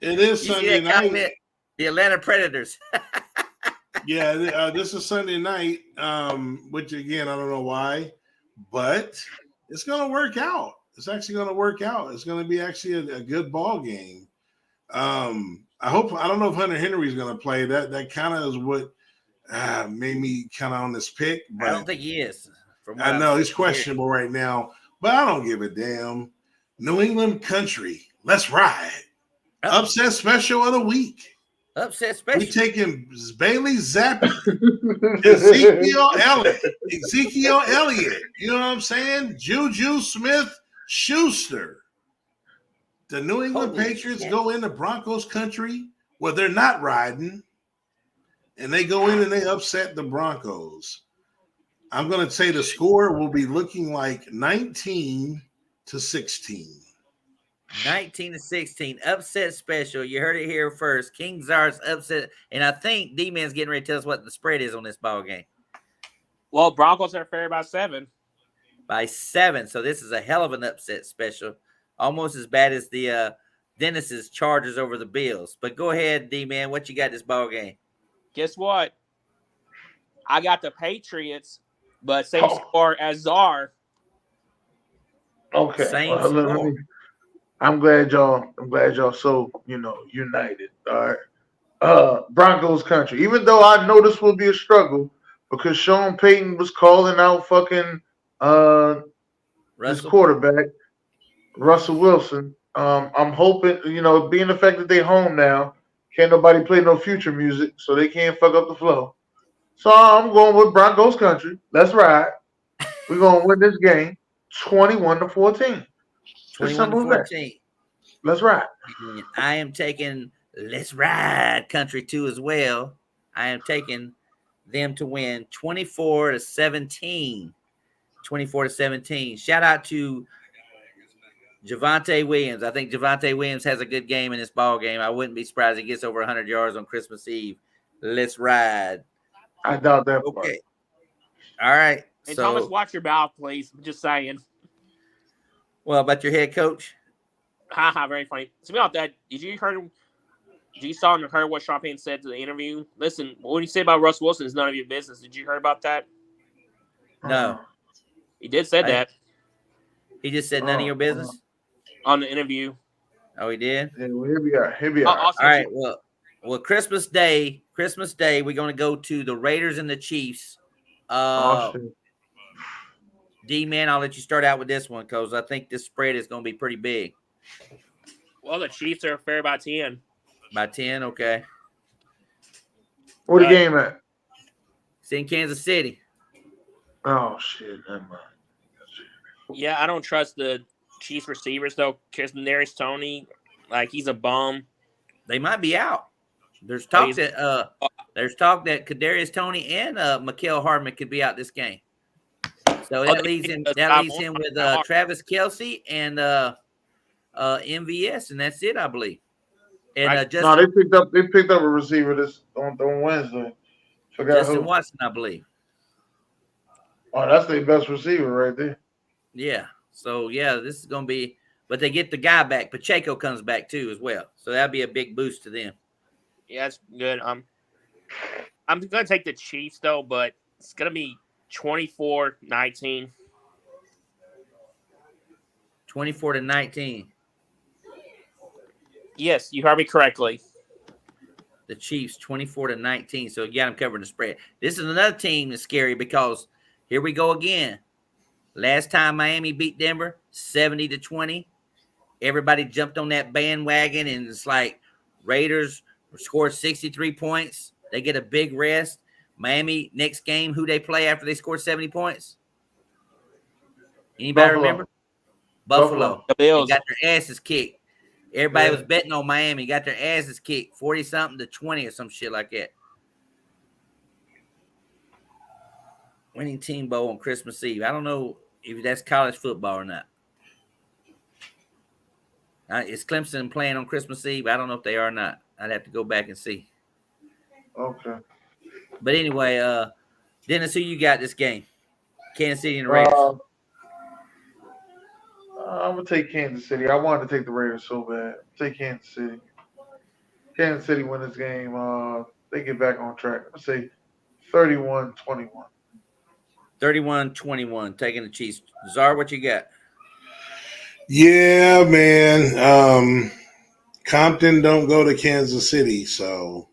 it is Sunday night. Comment? The Atlanta Predators. Yeah, this is Sunday night, which again I don't know why, but it's gonna work out. It's actually gonna work out. It's gonna be actually a good ball game. I don't know if Hunter Henry's gonna play. That kind of is what made me kind of on this pick. But I don't think he is. I know he's questionable right now, but I don't give a damn. New England country, let's ride. Upset special of the week. Upset special. We taking Bailey Zappi, Ezekiel Elliott. You know what I'm saying? Juju Smith-Schuster. The New England Patriots go into Broncos country where they're not riding, and they go in and they upset the Broncos. I'm going to say the score will be looking like 19-16. 19-16 upset special. You heard it here first. King Czar's upset, and I think D-Man's getting ready to tell us what the spread is on this ball game. Well, Broncos are favored by 7. By 7. So this is a hell of an upset special, almost as bad as the Dennis's Chargers over the Bills. But go ahead, D-Man. What you got this ball game? Guess what? I got the Patriots, but same score as Czar. Okay. Same Well, score. I'm glad y'all so united. All right. Broncos country. Even though I know this will be a struggle because Sean Payton was calling out fucking his quarterback, Russell Wilson. I'm hoping, being the fact that they home now, can't nobody play no future music, so they can't fuck up the flow. So I'm going with Broncos country. Let's ride. We're gonna win this game 21-14. 21-14. Let's ride. I am taking Let's Ride Country 2 as well. I am taking them to win 24-17. 24-17. Shout out to Javonte Williams. I think Javonte Williams has a good game in this ball game. I wouldn't be surprised if he gets over 100 yards on Christmas Eve. Let's ride. I doubt that. Okay. All right. And so, Thomas, watch your mouth, please. I'm just saying. Well, about your head coach? Haha, very funny. Speaking about that, did you saw and heard what Sean Payton said to the interview? Listen, what you say about Russ Wilson is none of your business. Did you hear about that? No. He did say that. He just said none of your business? On the interview. Oh, he did? Yeah, well, here we are. All right. Well, Christmas Day, we're going to go to the Raiders and the Chiefs. D-Man, I'll let you start out with this one because I think this spread is going to be pretty big. Well, the Chiefs are fair by 10. By 10, okay. Where the game at? It's in Kansas City. Oh, shit. Never mind. Yeah, I don't trust the Chiefs receivers, though. Kadarius Toney, he's a bum. They might be out. There's talk that Kadarius Toney and Mikael Hardman could be out this game. So that leaves him with Travis Kelce and MVS, and that's it, I believe. And they picked up a receiver this on Wednesday. Justin Watson, I believe. Oh, that's their best receiver right there. Yeah. So this is gonna be, but they get the guy back. Pacheco comes back too as well. So that'll be a big boost to them. Yeah, that's good. I'm gonna take the Chiefs though, but it's gonna be 24-19. 24-19. Yes, you heard me correctly. The Chiefs 24-19. So you got them covering the spread. This is another team that's scary because here we go again. Last time Miami beat Denver 70-20. Everybody jumped on that bandwagon, and it's like Raiders scored 63 points. They get a big rest. Miami, next game, who they play after they scored 70 points? Anybody remember? Buffalo. The Bills. They got their asses kicked. Everybody was betting on Miami. Got their asses kicked 40-something to 20 or some shit like that. Winning Team Bowl on Christmas Eve. I don't know if that's college football or not. Is Clemson playing on Christmas Eve? I don't know if they are or not. I'd have to go back and see. Okay. But anyway, Dennis, who you got this game? Kansas City and the Raiders. I'm going to take Kansas City. I wanted to take the Raiders so bad. Take Kansas City. Kansas City win this game. They get back on track. Let's say 31-21. 31-21, taking the Chiefs. Czar, what you got? Yeah, man. Compton don't go to Kansas City, so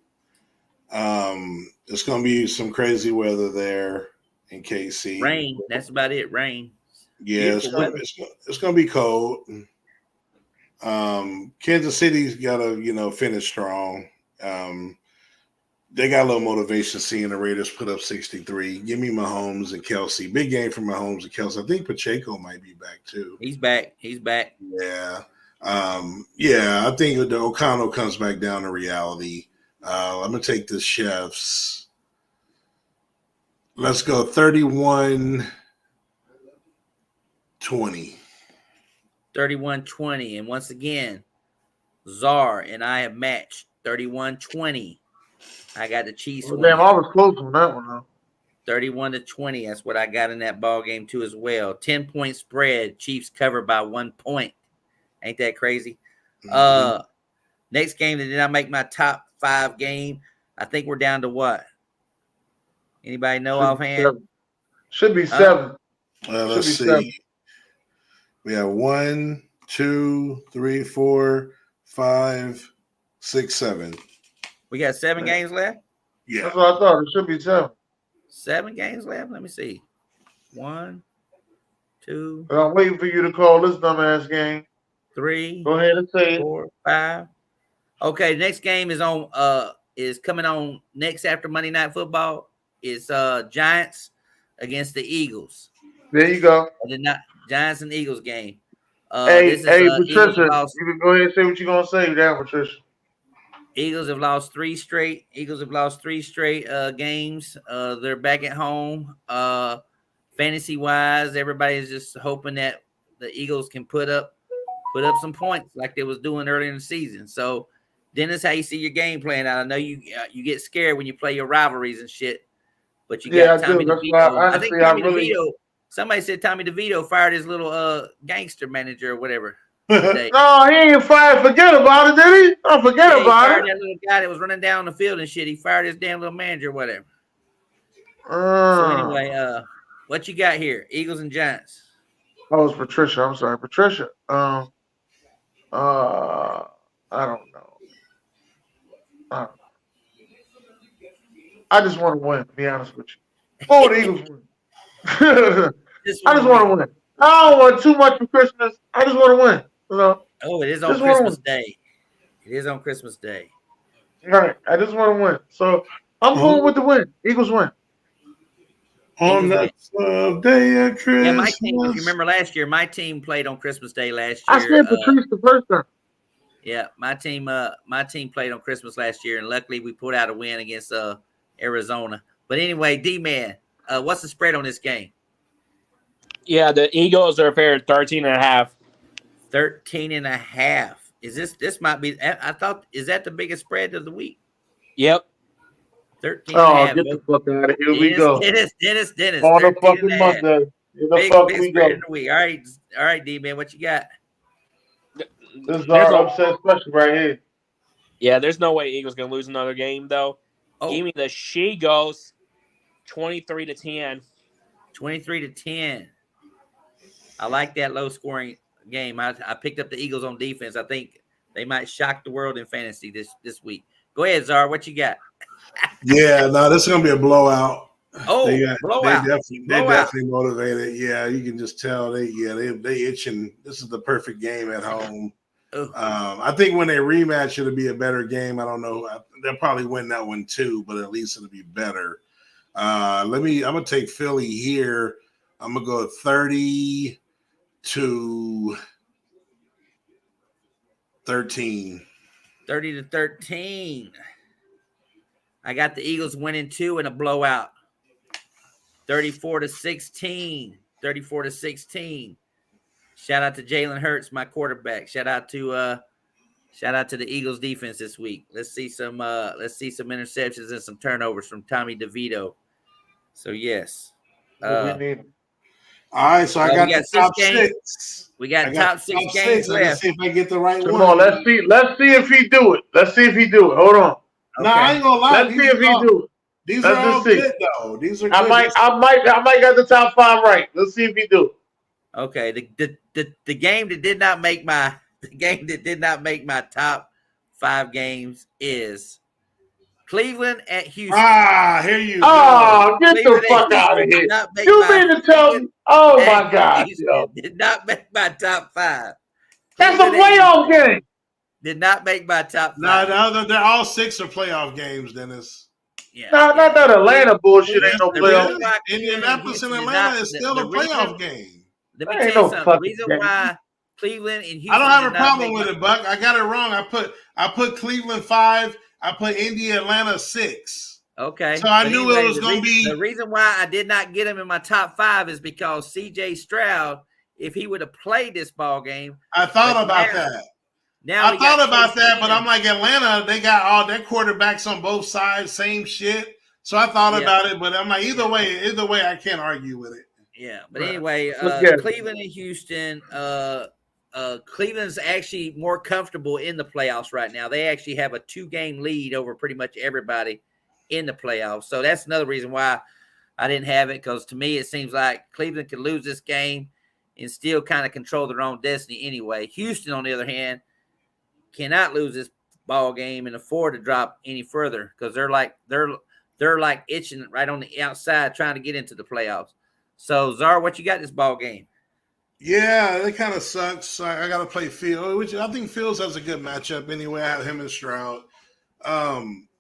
it's going to be some crazy weather there in KC. Rain. That's about it. Rain. Yeah, it's going to be cold. Kansas City's got to, finish strong. They got a little motivation seeing the Raiders put up 63. Give me Mahomes and Kelce. Big game for Mahomes and Kelce. I think Pacheco might be back too. He's back. Yeah. I think the O'Connell comes back down to reality. I'm going to take the Chefs. Let's go 31-20. 31-20. And once again, Czar and I have matched 31-20. I got the Chiefs winning. Damn, I was close on that one, though. 31-20. That's what I got in that ball game too as well. 10-point spread. Chiefs covered by 1 point. Ain't that crazy? Mm-hmm. Next game that did not make my top 5 game. I think we're down to what? Anybody know offhand? Should be 7. Let's see. 7. We have 1, 2, 3, 4, 5, 6, 7. We got 7 games left? Yeah. That's what I thought. It should be 7. 7 games left? Let me see. 1, 2. I'm waiting for you to call this dumbass game. 3. Go ahead and say 4, 5. Okay, next game is coming on next after Monday Night Football. It's Giants against the Eagles. There you go. Giants and Eagles game. Hey, Patricia, you can go ahead and say what you're gonna say now, Patricia. Eagles have lost 3 straight. Games. They're back at home. Fantasy wise, everybody's just hoping that the Eagles can put up some points like they was doing earlier in the season. So, Dennis, how you see your game playing out? I know you get scared when you play your rivalries and shit, but you got Tommy DeVito. I think Tommy DeVito. Somebody said Tommy DeVito fired his little gangster manager or whatever. No, he ain't fired. Forget about it, did he? Oh, forget about it. That little guy that was running down the field and shit. He fired his damn little manager or whatever. So anyway, what you got here? Eagles and Giants. Oh, it's Patricia. I'm sorry, Patricia. I don't know. I just want to win. To be honest with you. Oh, the Eagles win. I just want to win. I don't want too much for Christmas. I just want to win. You know? Oh, it is on Christmas Day. It is on Christmas Day. All right. I just want to win. So I'm going with the win. Eagles win. On that day of Christmas. Yeah, my team, if you remember last year, my team played on Christmas Day last year. I said Patrice the first time. Yeah, my team played on Christmas last year, and luckily we put out a win against Arizona. But anyway, D-Man, what's the spread on this game? Yeah, the Eagles are favored 13.5. 13.5. Is this might be? I thought, is that the biggest spread of the week? Yep. 13. Oh, get the fuck out of here. Here we go. Dennis. On the fucking Monday. Big spread of the week. All right, D-Man, what you got? This is our upset special right here. Yeah, there's no way Eagles gonna lose another game though. Oh. Give me the She-Goes 23-10. 23-10. I like that low scoring game. I picked up the Eagles on defense. I think they might shock the world in fantasy this week. Go ahead, Czar. What you got? Yeah, no, this is gonna be a blowout. Oh, blowout. They definitely motivated. Yeah, you can just tell they itching. This is the perfect game at home. I think when they rematch, it'll be a better game. I don't know. They'll probably win that one too, but at least it'll be better. I'm gonna take Philly here. I'm gonna go 30-13. 30-13. I got the Eagles winning 2 in a blowout. 34-16. 34-16. Shout out to Jalen Hurts, my quarterback. Shout out to the Eagles defense this week. Let's see some interceptions and some turnovers from Tommy DeVito. So yes. All right, so I got the top 6. We got top 6 games left. Let's see if I get the right one. Come on, let's see if he do it. Hold on. No, I ain't gonna lie. Let's see if he do it. These are all good though. These are good. I might got the top 5 right. Let's see if he do it. Okay, the game that did not make my top 5 games is Cleveland at Houston. Here you go. Oh, get the fuck out of here. You mean to tell me? Oh my God. Did not make my top 5. That's a playoff game. Did not make my top 5. No, they're all 6 are playoff games, Dennis. Yeah. No, not that Atlanta bullshit ain't no playoff. Indianapolis and Atlanta is still a playoff game. Let me tell you something. The reason why Cleveland and Houston. I don't have a problem with it, Buck. I got it wrong. I put Cleveland 5. I put Atlanta 6. Okay. So I But knew anyway, it was going to be. The reason why I did not get him in my top 5 is because C.J. Stroud, if he would have played this ball game, I thought about that. Now I thought about that, but I'm like, Atlanta, they got all their quarterbacks on both sides, same shit. So I thought about it, but I'm like, either way, I can't argue with it. Yeah, but anyway, Cleveland and Houston. Cleveland's actually more comfortable in the playoffs right now. They actually have a 2-game lead over pretty much everybody in the playoffs. So that's another reason why I didn't have it, because to me it seems like Cleveland could lose this game and still kind of control their own destiny anyway. Houston, on the other hand, cannot lose this ball game and afford to drop any further, because they're like itching right on the outside trying to get into the playoffs. So Czar, what you got this ball game? Yeah, it kind of sucks. I got to play Fields, which I think Fields has a good matchup anyway. I have him and Stroud.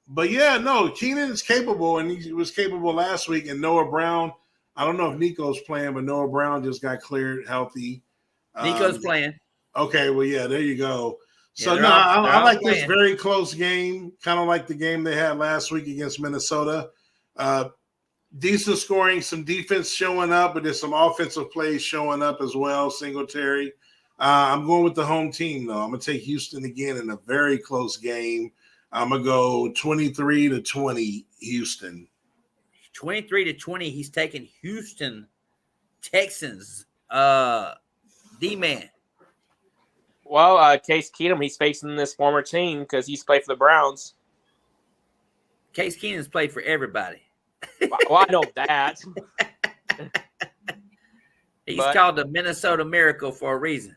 But yeah, no, Keenan is capable, and he was capable last week. And Noah Brown, I don't know if Nico's playing, but Noah Brown just got cleared healthy. Nico's playing. Okay, well, yeah, there you go. So, yeah, I like this very close game, kind of like the game they had last week against Minnesota. Decent scoring, some defense showing up, but there's some offensive plays showing up as well, Singletary. I'm going with the home team, though. I'm going to take Houston again in a very close game. I'm going to go 23-20 Houston. 23-20, he's taking Houston Texans. D-Man. Well, Case Keenum, he's facing this former team because he's played for the Browns. Case Keenum's played for everybody. Well, I know that. He's called the Minnesota Miracle for a reason.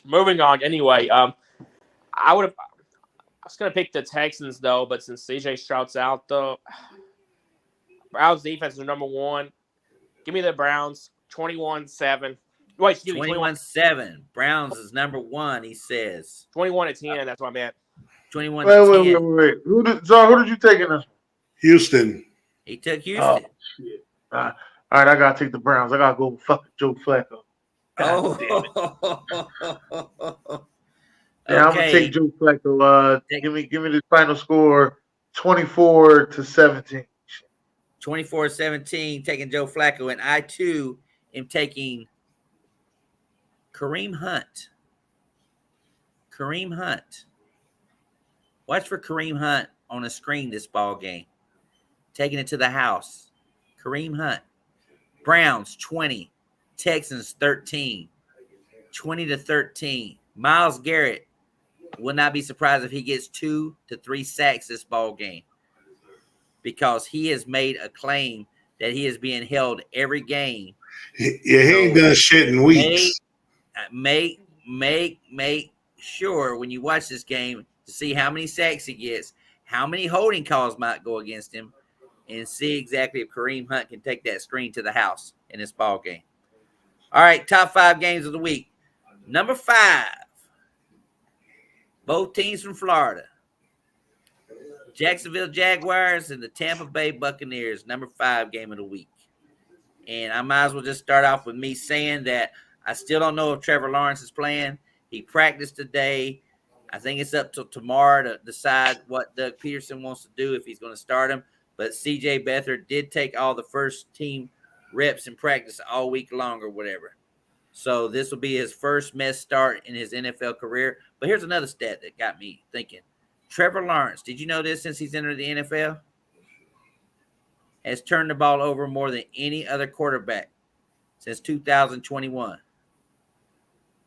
Moving on. Anyway, I was gonna pick the Texans though, but since CJ Stroud's out, though, Browns defense is number 1. Give me the Browns 21-7. Wait, 21-7. Browns is number 1. He says 21-10. That's what I meant. 21-10. Wait. Who did you take in this? Houston. He took Houston. Oh, shit. All right, I gotta take the Browns. I gotta go with fucking Joe Flacco. Yeah, I'm gonna take Joe Flacco. Give me the final score, 24-17. 24-17, taking Joe Flacco, and I too am taking Kareem Hunt. Kareem Hunt. Watch for Kareem Hunt on a screen this ball game. Taking it to the house. Kareem Hunt. Browns 20. Texans 13. 20-13. Myles Garrett, will not be surprised if he gets 2 to 3 sacks this ball game, because he has made a claim that he is being held every game. Yeah, he ain't done shit in weeks. Make sure when you watch this game to see how many sacks he gets, how many holding calls might go against him, and see exactly if Kareem Hunt can take that screen to the house in this ball game. All right, top 5 games of the week. Number 5, both teams from Florida. Jacksonville Jaguars and the Tampa Bay Buccaneers, number 5 game of the week. And I might as well just start off with me saying that I still don't know if Trevor Lawrence is playing. He practiced today. I think it's up till tomorrow to decide what Doug Peterson wants to do, if he's going to start him. But C.J. Beathard did take all the first team reps in practice all week long or whatever. So this will be his first mess start in his NFL career. But here's another stat that got me thinking. Trevor Lawrence, did you know this, since he's entered the NFL? Has turned the ball over more than any other quarterback since 2021.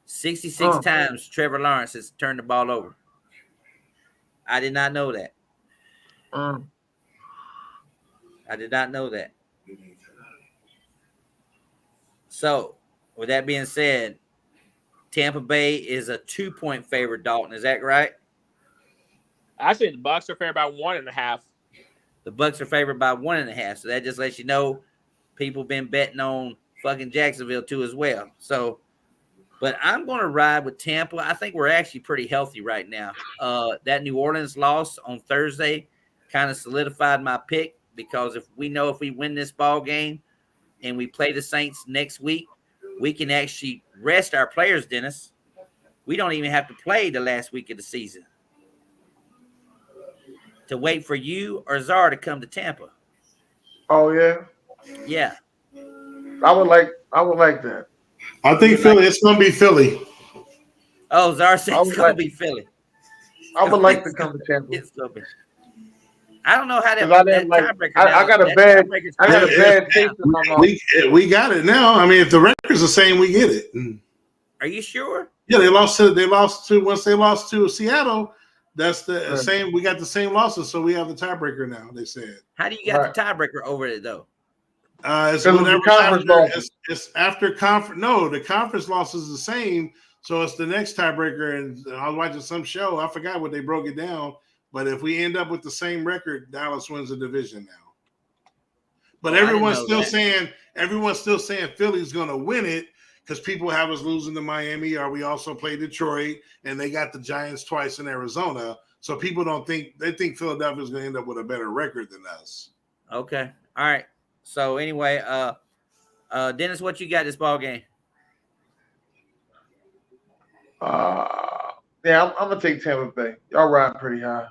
66 times Trevor Lawrence has turned the ball over. I did not know that. I did not know that. So, with that being said, Tampa Bay is a 2-point favorite, Dalton. Is that right? Actually, the Bucs are favored by 1.5. The Bucs are favored by 1.5. So that just lets you know people been betting on fucking Jacksonville too as well. So, but I'm going to ride with Tampa. I think we're actually pretty healthy right now. That New Orleans loss on Thursday kind of solidified my pick, because if we win this ball game and we play the Saints next week, we can actually rest our players, Dennis. We don't even have to play the last week of the season. to wait for you or Czar to come to Tampa. Oh yeah, Yeah. I would like that. I think Philly. It's going to be Philly. Oh, Czar said I it's would gonna like- be Philly. I would like to come to Tampa. It's gonna be. I don't know how that, 'Cause I that didn't like- tiebreaker. I got a that bad- tiebreaker's I got a gonna bad be taste in my mouth. We got it now. I mean, if the record's the same, we get it. Are you sure? Yeah, they lost to once they lost to Seattle. That's the Right. same. We got the same losses, so we have the tiebreaker now. They said How do you got Right. the tiebreaker over it though? it's Because of the whatever conference after, losses. it's after conference. No, the conference loss is the same, so it's the next tiebreaker. And I was watching some show. I forgot what they broke it down. But if we end up with the same record, Dallas wins the division now. But Oh, I didn't everyone's know still saying Philly's going to win it because people have us losing to Miami, or we also play Detroit, and they got the Giants twice in Arizona. So people think Philadelphia's going to end up with a better record than us. Okay. All right. So anyway, Dennis, what you got this ball game? Yeah, I'm gonna take Tampa Bay. Y'all riding pretty high.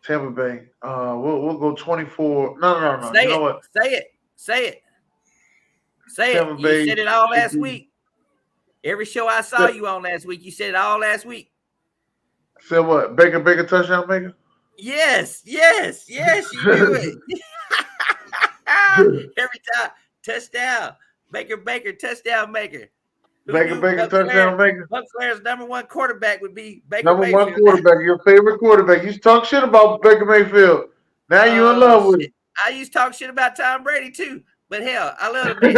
Tampa Bay. We'll go 24. No. Say You know it. what? Say it. Tampa You Bay said it all last 18. week. Every show I saw you on last week, you said it all last week. Said what? Baker touchdown maker? Yes, you do it. Every time, touchdown. Baker, touchdown maker. Who Baker knew touchdown maker. Buc Flair's number one quarterback would be Baker Number one Mayfield. quarterback, your favorite quarterback. You talk shit about Baker Mayfield. Now you in love with him. I used to talk shit about Tom Brady too, but hell, I love him.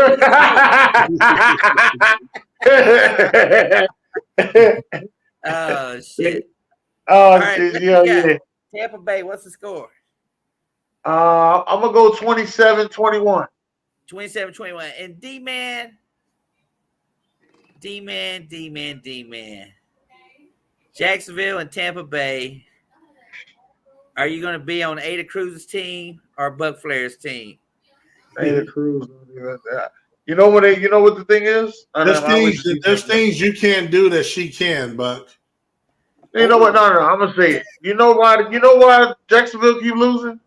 Oh shit! Oh right, shit! what you Yeah. Tampa Bay, what's the score? I'm gonna go 27-21. 27-21. And D-Man. Jacksonville and Tampa Bay. Are you going to be on Ada Cruz's team or Buc Flair's team? Ada Cruz. You know what the thing is? There's things you can't do that she can, Buck. You know what? No. I'm gonna say it. You know why Jacksonville keep losing?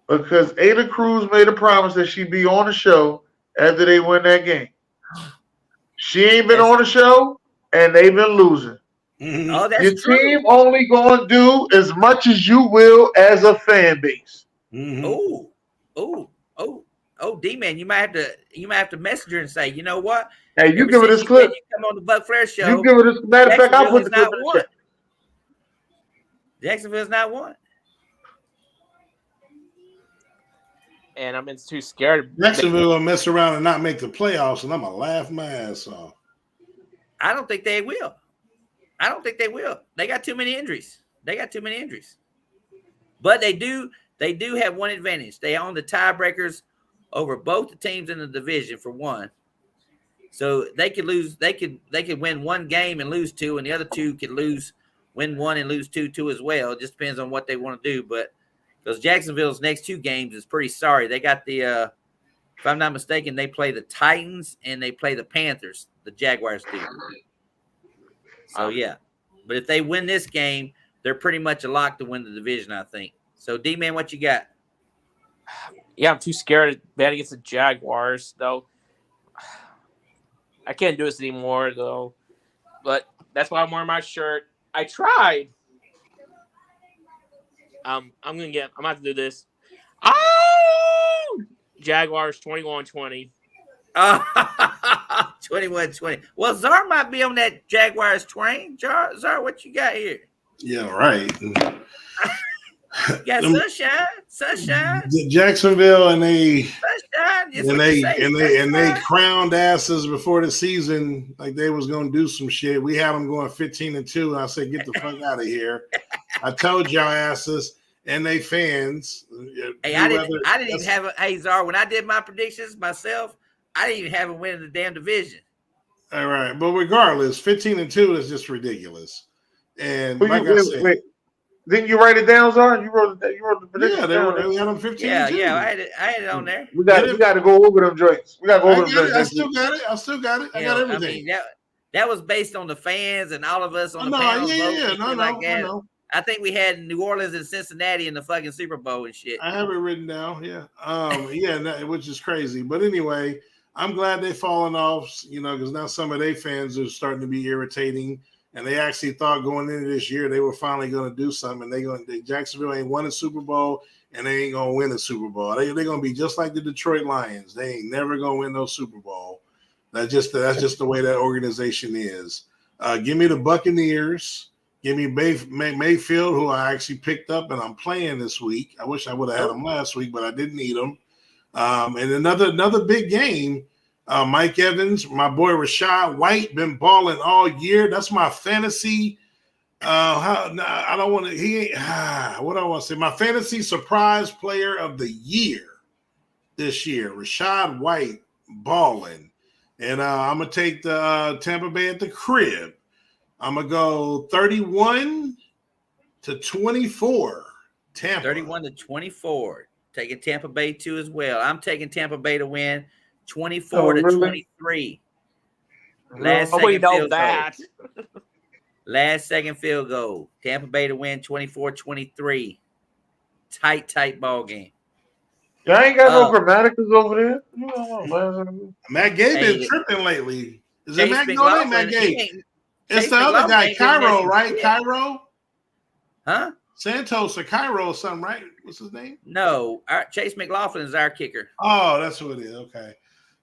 Because Ada Cruz made a promise that she'd be on the show after they win that game. She ain't been on the show, and they've been losing. Oh, that's Your true. team only going to do as much as you will as a fan base. Oh, D-Man, you might have to message her and say, you know what? Hey, you Ever give her since this clip. You come on the Buc Flair show. You give her this. Matter of fact, I'll put the clip not in the one. chat. Jacksonville's not one. And I'm too scared. Jacksonville will mess around and not make the playoffs, and I'm gonna laugh my ass off. I don't think they will. They got too many injuries. But they do have one advantage. They own the tiebreakers over both the teams in the division for one. So they could lose. They could win one game and lose two, and the other two could win one and lose two as well. It just depends on what they want to do. But because Jacksonville's next two games is pretty sorry. They got if I'm not mistaken, they play the Titans and they play the Panthers. The Jaguars do. So yeah, but if they win this game, they're pretty much a lock to win the division, I think. So D-Man, what you got? Yeah, I'm too scared to bet against the Jaguars, though. I can't do this anymore, though. But that's why I'm wearing my shirt. I tried. I'm gonna have to do this. Oh, Jaguars 21-20. 21-20. Well, Czar might be on that Jaguars train. Czar, what you got here? Yeah, right. You got sunshine. Jacksonville and they sunshine. they crowned asses before the season like they was gonna do some shit. We had them going 15-2. And I said, get the fuck out of here. I told y'all asses and they fans. Hey, I didn't even have Czar, when I did my predictions myself, I didn't even have him winning the damn division. All right, but regardless, 15-2 is just ridiculous. And like I said, wait. Didn't you write it down, Czar? You wrote the prediction. yeah, they had them 15-2. Yeah, I had it on there. We got to go over them joints. We got to go over them joints. I still got it. I got everything. I mean, that was based on the fans and all of us on the panel. Yeah. No. I think we had New Orleans and Cincinnati in the fucking Super Bowl and shit. I have it written down. Yeah. Which is crazy. But anyway, I'm glad they've fallen off, because now some of their fans are starting to be irritating. And they actually thought going into this year they were finally going to do something. Jacksonville ain't won a Super Bowl, and they ain't going to win a Super Bowl. They're going to be just like the Detroit Lions. They ain't never going to win no Super Bowl. That's just the way that organization is. Give me the Buccaneers. Give me Mayfield, who I actually picked up and I'm playing this week. I wish I would have had him last week, but I didn't need him. And another big game. Mike Evans, my boy Rashad White, been balling all year. That's my fantasy. I don't want to. What do I want to say? My fantasy surprise player of the year this year, Rashad White, balling, and I'm gonna take the Tampa Bay at the crib. I'm gonna go 31-24. Tampa. 31-24. Taking Tampa Bay too as well. I'm taking Tampa Bay to win. 24-23. Last second field goal. Tampa Bay to win 24-23. Tight ball game. Y'all ain't got no grammaticals over there. Matt Gay been tripping lately. Is it Matt Gay? It's the other guy, Cairo, right? Cairo? Huh? Santos or Cairo or something, right? What's his name? No, Chase McLaughlin is our kicker. Oh, that's who it is. Okay.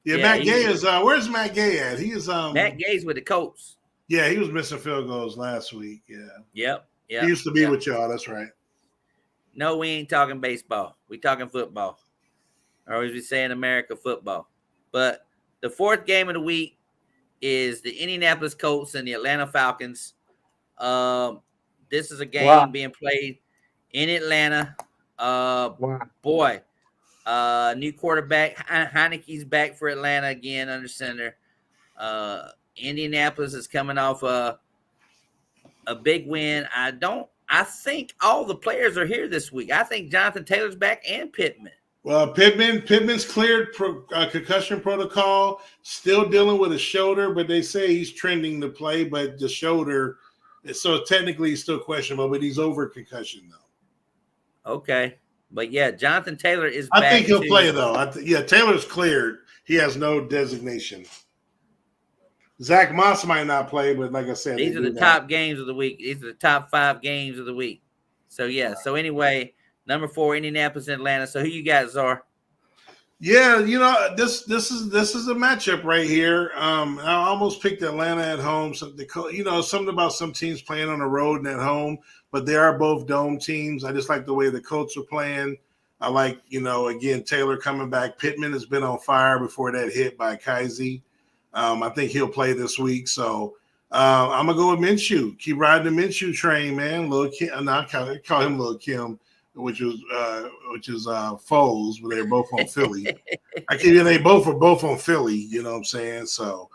Yeah, Matt Gay is where's Matt Gay at? He is Matt Gay's with the Colts. Yeah, he was missing field goals last week. Yeah. Yep. He used to be with y'all, that's right. No, we ain't talking baseball. We talking football. Or as we say in America, football. But the fourth game of the week is the Indianapolis Colts and the Atlanta Falcons. This is a game being played in Atlanta. Boy. New quarterback Heineke's back for Atlanta again under center. Indianapolis is coming off a big win. I think all the players are here this week. I think Jonathan Taylor's back and Pittman. Well, Pittman's cleared concussion protocol, still dealing with a shoulder, but they say he's trending to play, but the shoulder, so technically he's still questionable, but he's over concussion though. Okay. But yeah, Jonathan Taylor is back. I think he'll play though. Taylor's cleared. He has no designation. Zach Moss might not play, but like I said, these are the top games of the week. These are the top 5 games of the week. So yeah. So anyway, number 4, Indianapolis and Atlanta. So who you got, Czar? Yeah, this is a matchup right here. I almost picked Atlanta at home. Something about some teams playing on the road and at home, but they are both dome teams. I just like the way the Colts are playing. I like, again, Taylor coming back. Pittman has been on fire before that hit by Kaiser. I think he'll play this week. So I'm gonna go with Minshew. Keep riding the Minshew train, man. Lil Kim, I call him Lil Kim, which is Foles, but they're both on Philly. They both on Philly. You know what I'm saying? So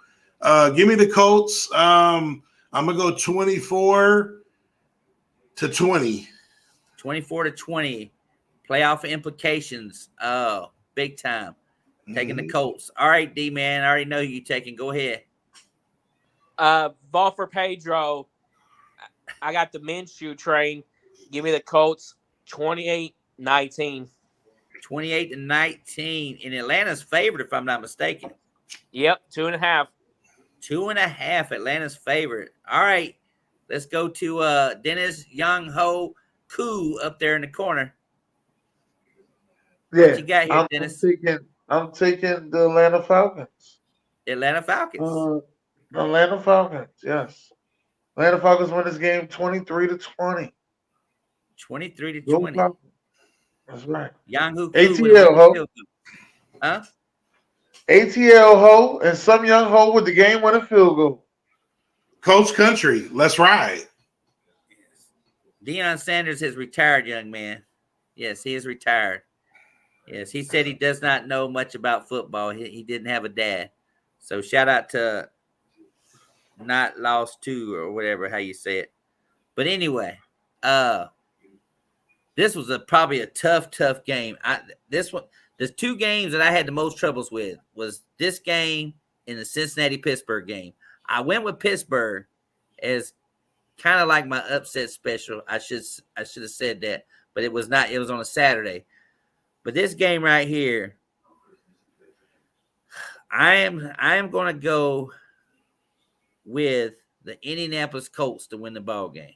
give me the Colts. I'm gonna go 24-20. 24-20. Playoff implications. Oh, big time. Taking the Colts. All right, D man. I already know who you're taking. Go ahead. Ball for Pedro. I got the Minshew train. Give me the Colts 28-19. 28-19. In Atlanta's favorite, if I'm not mistaken. Yep, 2.5. 2.5. Atlanta's favorite. All right. Let's go to Dennis Young Ho Koo up there in the corner. Yeah. What you got here, Dennis? I'm taking the Atlanta Falcons. Atlanta Falcons. Atlanta Falcons, yes. Atlanta Falcons win this game 23-20. 23-20. That's right. Young Ho ATL Ho. Huh? ATL Ho and some young Ho with the game-winning field goal. Coach Country, let's ride. Deion Sanders has retired, young man. Yes, he is retired. Yes, he said he does not know much about football. He didn't have a dad. So shout out to Not Lost To or whatever, how you say it. But anyway, this was probably a tough game. There's 2 games that I had the most troubles with was this game and the Cincinnati-Pittsburgh game. I went with Pittsburgh as kind of like my upset special. I should have said that, but it was not. It was on a Saturday. But this game right here, I am going to go with the Indianapolis Colts to win the ball game.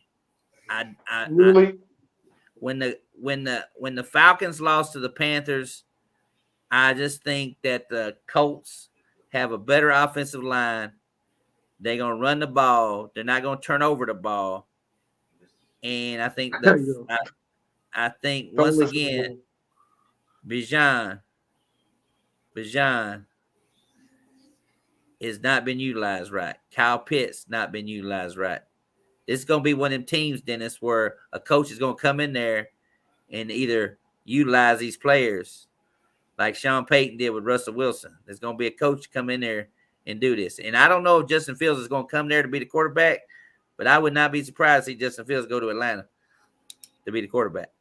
Really? When the Falcons lost to the Panthers, I just think that the Colts have a better offensive line. They're gonna run the ball. They're not gonna turn over the ball. And I think I think once again, Bijan is not been utilized right. Kyle Pitts not been utilized right. This is gonna be one of them teams, Dennis, where a coach is gonna come in there and either utilize these players like Sean Payton did with Russell Wilson. There's gonna be a coach come in there and do this. And I don't know if Justin Fields is gonna come there to be the quarterback, but I would not be surprised to see Justin Fields go to Atlanta to be the quarterback.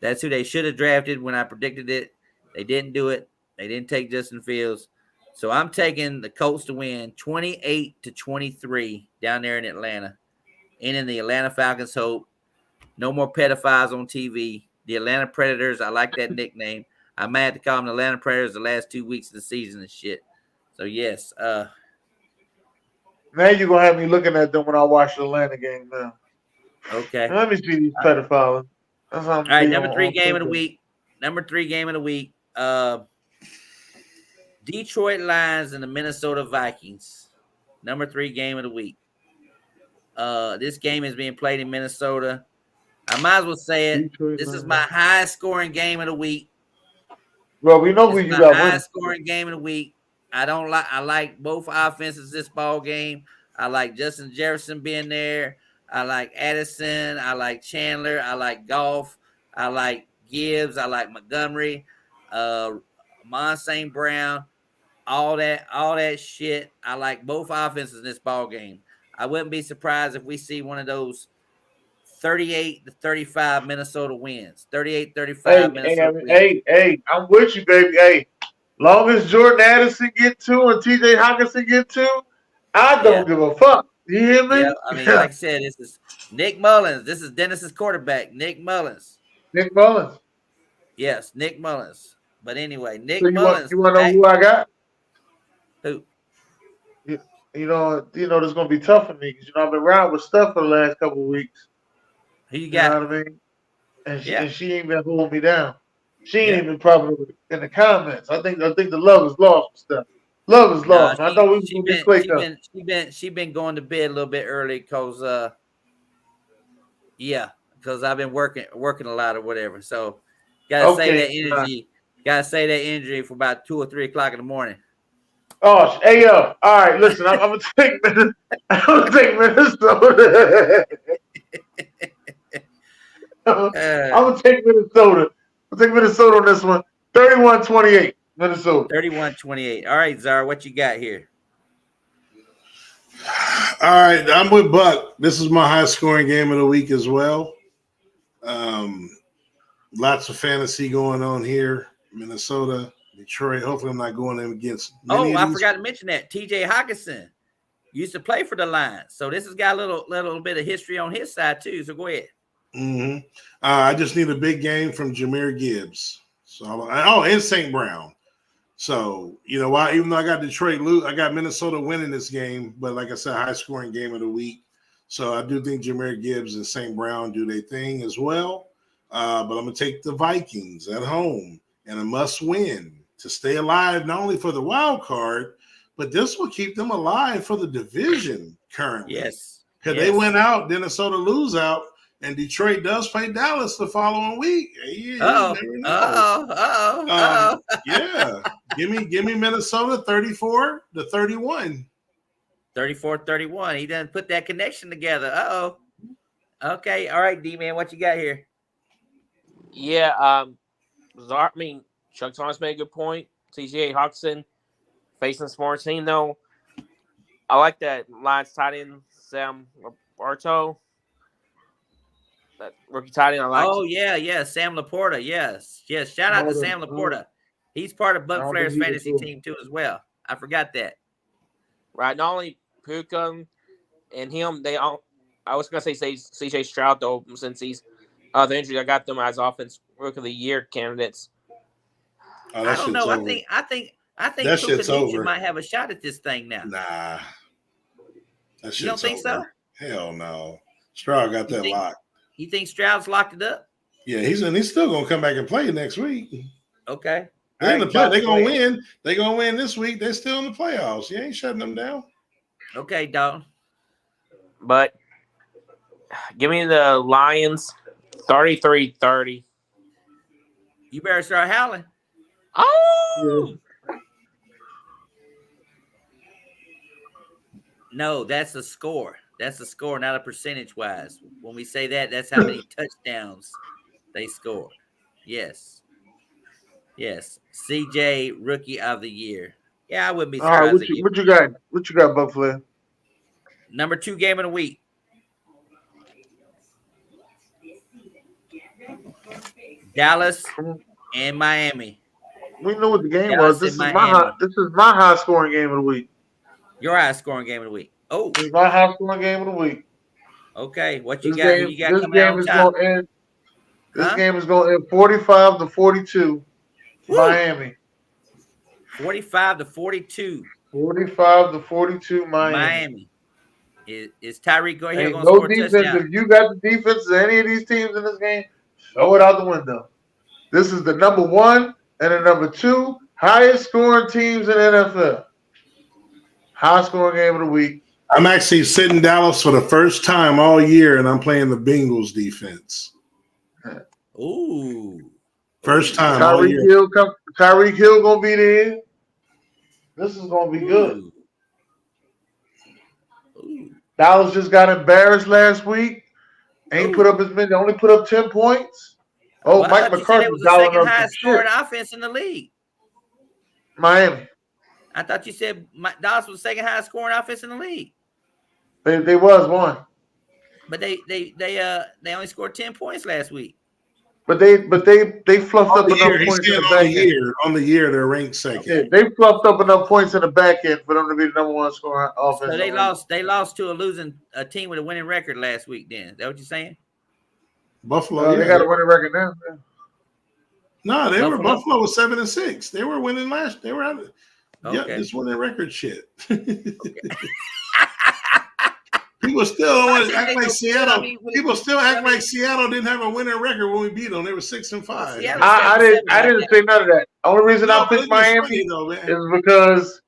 That's who they should have drafted when I predicted it. They didn't do it. They didn't take Justin Fields. So I'm taking the Colts to win 28-23 down there in Atlanta. And in the Atlanta Falcons hope. No more pedophiles on TV. The Atlanta Predators, I like that nickname. I might have to call them the Atlanta Predators the last 2 weeks of the season and shit. So, yes. Now you're going to have me looking at them when I watch the Atlanta game now. Okay. Let me see these pedophiles. All right, number 3 game of the week. Number 3 game of the week. Detroit Lions and the Minnesota Vikings. Number 3 game of the week. This game is being played in Minnesota. I might as well say it. This is my highest scoring game of the week. Well, we know who you got. Highest scoring game of the week. I like both offenses this ball game. I like Justin Jefferson being there. I like Addison. I like Chandler. I like Goff. I like Gibbs. I like Montgomery. Amon St. Brown. All that shit. I like both offenses in this ball game. I wouldn't be surprised if we see one of those 38-35 Minnesota wins. 38-35 Minnesota wins. Hey, I'm with you, baby. Hey, long as Jordan Addison get 2 and TJ Hockenson get 2, I don't give a fuck. You hear me? Yeah, I mean, like I said, this is Nick Mullins. This is Dennis's quarterback, Nick Mullins. Nick Mullins. Yes, Nick Mullins. But anyway, Nick so Mullins. You want to know who I got? Who? You know, this is gonna be tough for me because I've been around with stuff for the last couple of weeks. Who you got? You know what I mean? And she ain't been holding me down. She ain't even probably in the comments. I think the love is lost and stuff. Love is lost. I thought we was gonna be She been going to bed a little bit early because I've been working a lot or whatever. So gotta save that energy. Gotta save that energy for about 2 or 3 o'clock in the morning. Oh, hey yo! All right, listen. I'm gonna take Minnesota. I'm gonna take Minnesota. I'll take Minnesota on this one. 31-28, Minnesota. 31-28. All right, Czar, what you got here? All right, I'm with Buck. This is my high scoring game of the week as well. Lots of fantasy going on here. Minnesota, Detroit. Hopefully, I'm not going in against. I forgot to mention that TJ Hockenson used to play for the Lions, so this has got a little bit of history on his side too. So go ahead. Mm-hmm. I just need a big game from Jahmyr Gibbs. So, and St. Brown. So, you know why? Even though I got Detroit I got Minnesota winning this game, but like I said, high scoring game of the week. So I do think Jahmyr Gibbs and St. Brown do their thing as well. But I'm gonna take the Vikings at home and a must win to stay alive, not only for the wild card, but this will keep them alive for the division currently. Yes. Because they went out, Minnesota lose out, and Detroit does play Dallas the following week. Yeah. Give me Minnesota 34-31. 34-31. He doesn't put that connection together. Okay. All right, D-Man, what you got here? Yeah, Chuck Thomas made a good point. TJ Hockenson facing a smart team, though. I like that Lions tight end, Sam Laporta. That rookie tight end, I like. Oh, yeah, Sam Laporta, yes. Shout out to Sam Laporta. He's part of Buc Flair's fantasy team, too, as well. I forgot that. Right, not only Puka and him, they all I was gonna say CJ Stroud though, since he's the injury. I got them as offense rookie of the year candidates. Oh, that I don't shit's know. over. I think That Puka shit's Nacua over. might have a shot at this thing now. Nah, that shit's You don't think over. so? Hell no. Stroud got that locked. You think Stroud's locked it up? Yeah, he's still gonna come back and play next week. Okay. They're in the play. They're gonna way. win. They're gonna win this week. They're still in the playoffs. You ain't shutting them down. Okay, Dalton. But give me the Lions 33-30. You better start howling. Oh, No, that's a score. That's a score, not a percentage wise. When we say that, that's how many touchdowns they score. Yes. Yes. CJ, rookie of the year. Yeah, I wouldn't be All right, surprised. what you got? What you got, Buc Flair? Number 2 game of the week. Dallas and Miami. We know what the game Dallas was. This and is Miami. this is my high scoring game of the week. Your high scoring game of the week. Oh, This is my high scoring game of the week. okay. What you This got? game, Who you got this coming out game on is top? going to end. This Huh? game is going to end 45-42. Woo. Miami. 45-42. 45-42. Miami. Is Tyreek Hill Ain't going to no score a defense. touchdown? If you got the defense of any of these teams in this game, throw it out the window. This is the number 1 and the number 2 highest scoring teams in NFL. High scoring game of the week. I'm actually sitting Dallas for the first time all year, and I'm playing the Bengals defense. Ooh. First time all Tyreek year. Hill gonna be there. This is gonna be good. Ooh. Dallas just got embarrassed last week. Ain't put up as many. Only put up 10 points. Oh, Well, I Mike thought you said it McCarthy was the dialing second up some highest shit. scoring offense in the league. Miami. I thought you said Dallas was the second highest scoring offense in the league. They was one. But they only scored 10 points last week. But they fluffed On up the enough year, he's points in saying the on back the end. year. On the year, they're ranked second. Yeah, they fluffed up enough points in the back end for them to be the number 1 scoring offense. So they lost to a team with a winning record last week then. Is that what you're saying? Buffalo. They got a winning record now. No, they were Buffalo? Buffalo was 7-6. They were winning last. They were out. Okay. Yeah, this winning record shit. People still don't want to act like Seattle. People still act like Seattle didn't have a winning record when we beat them. They were 6-5. Seattle- I didn't say none of that. Only reason I picked Miami is because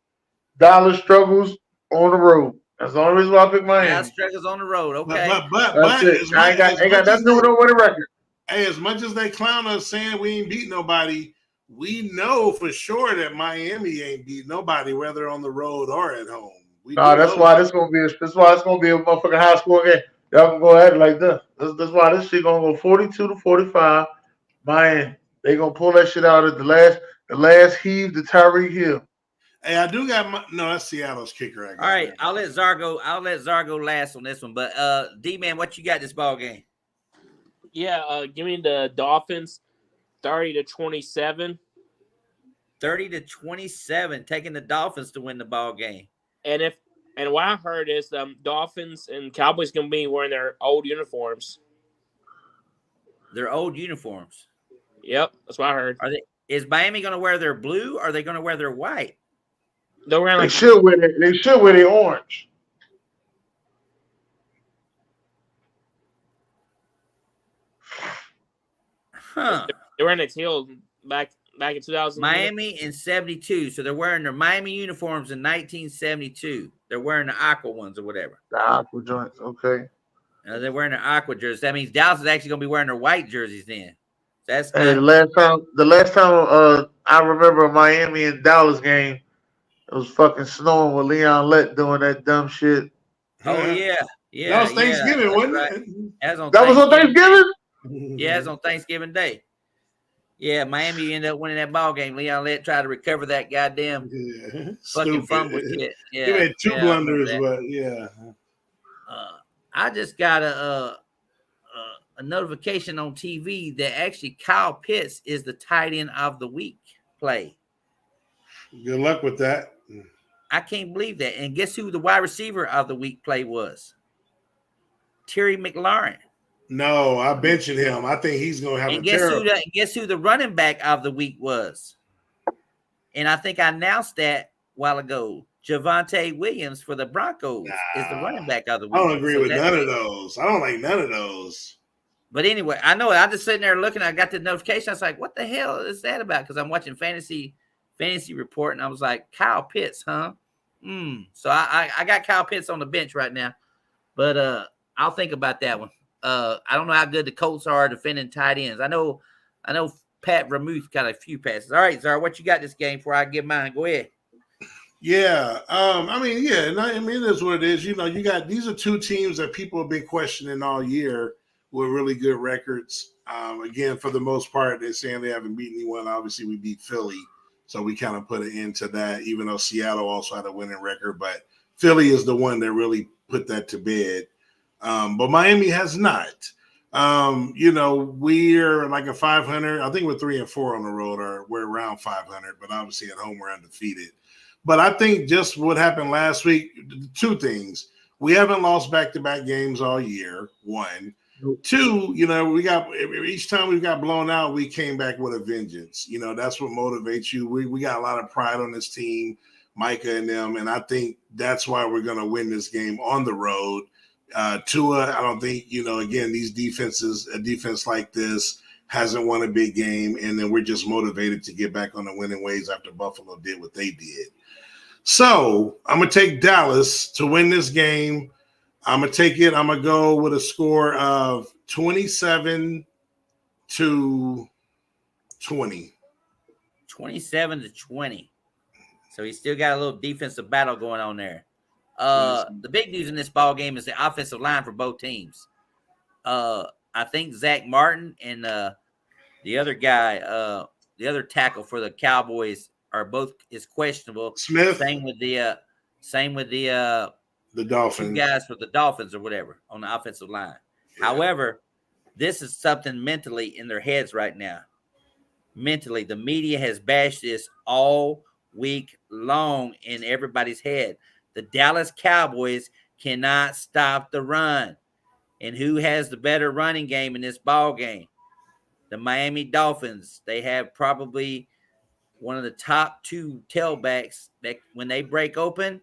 Dallas struggles on the road. That's the only reason why I picked Miami. Dallas struggles on the road. Okay. But That's it. I ain't got nothing to do with no winning record. Hey, as much as they clown us saying we ain't beat nobody, we know for sure that Miami ain't beat nobody, whether on the road or at home. That's why it's gonna be a motherfucking high score game. Y'all can go ahead like this. That's why this shit gonna go 42-45. Miami. They gonna pull that shit out at the last heave to Tyreek Hill. Hey, I do got that's Seattle's kicker. All right, I'll let Zargo last on this one. But D-Man, what you got this ball game? Yeah, give me the Dolphins 30-27. 30-27, taking the Dolphins to win the ball game. And what I heard is Dolphins and Cowboys gonna be wearing their old uniforms. Their old uniforms. Yep, that's what I heard. Is Miami gonna wear their blue or are they gonna wear their white? They're wearing They should wear their orange. Huh. They were in its heel back in 2000. Miami in 72. So they're wearing their Miami uniforms in 1972. They're wearing the aqua ones or whatever. The aqua joints, okay. They're wearing their aqua jerseys. That means Dallas is actually going to be wearing their white jerseys then. That's Hey, the last time I remember a Miami and Dallas game, it was fucking snowing with Leon Lett doing that dumb shit. Oh yeah. That was Thanksgiving, wasn't right. it? That was on Thanksgiving? Yeah, it's on Thanksgiving Day. Yeah, Miami ended up winning that ball game. Leon Lett tried to recover that goddamn fucking fumble shit. Yeah, he made two blunders, but yeah. I just got a notification on TV that actually Kyle Pitts is the tight end of the week play. Good luck with that. I can't believe that. And guess who the wide receiver of the week play was? Terry McLaurin. No, I mentioned him. I think he's going to have And a guess terrible. who the running back of the week was? And I think I announced that a while ago. Javonte Williams for the Broncos is the running back of the week. I don't agree with none of those. I don't like none of those. But anyway, I know I'm just sitting there looking. I got the notification. I was like, "What the hell is that about?" Because I'm watching fantasy report, and I was like, "Kyle Pitts, huh?" So I got Kyle Pitts on the bench right now, but I'll think about that one. I don't know how good the Colts are defending tight ends. I know Pat Vermouth got a few passes. All right, Zara, what you got this game before I give mine? Go ahead. Yeah, I mean, it is what it is. You know, you got these are two teams that people have been questioning all year with really good records. Again, for the most part, they're saying they haven't beaten anyone. Obviously, we beat Philly, so we kind of put an end to that, even though Seattle also had a winning record. But Philly is the one that really put that to bed. But Miami has not. You know, we're like a 500. I think we're 3-4 on the road, or we're around 500. But obviously, at home, we're undefeated. But I think just what happened last week, two things. We haven't lost back-to-back games all year, one. Two, you know, we got each time we got blown out, we came back with a vengeance. You know, that's what motivates you. We got a lot of pride on this team, Micah and them, and I think that's why we're going to win this game on the road. Tua, I don't think, you know, again, these defenses, a defense like this hasn't won a big game, and then we're just motivated to get back on the winning ways after Buffalo did what they did. So I'm going to take Dallas to win this game. I'm going to go with a score of 27-20. 27-20. So he's still got a little defensive battle going on there. The big news in this ball game is the offensive line for both teams. I think Zach Martin and the other guy, the other tackle for the Cowboys are both is questionable. Smith. Same with the Dolphins. Two guys for the Dolphins or whatever on the offensive line. Yeah. However, this is something mentally in their heads right now. Mentally, the media has bashed this all week long in everybody's head. The Dallas Cowboys cannot stop the run. And who has the better running game in this ball game? The Miami Dolphins. They have probably one of the top two tailbacks that when they break open,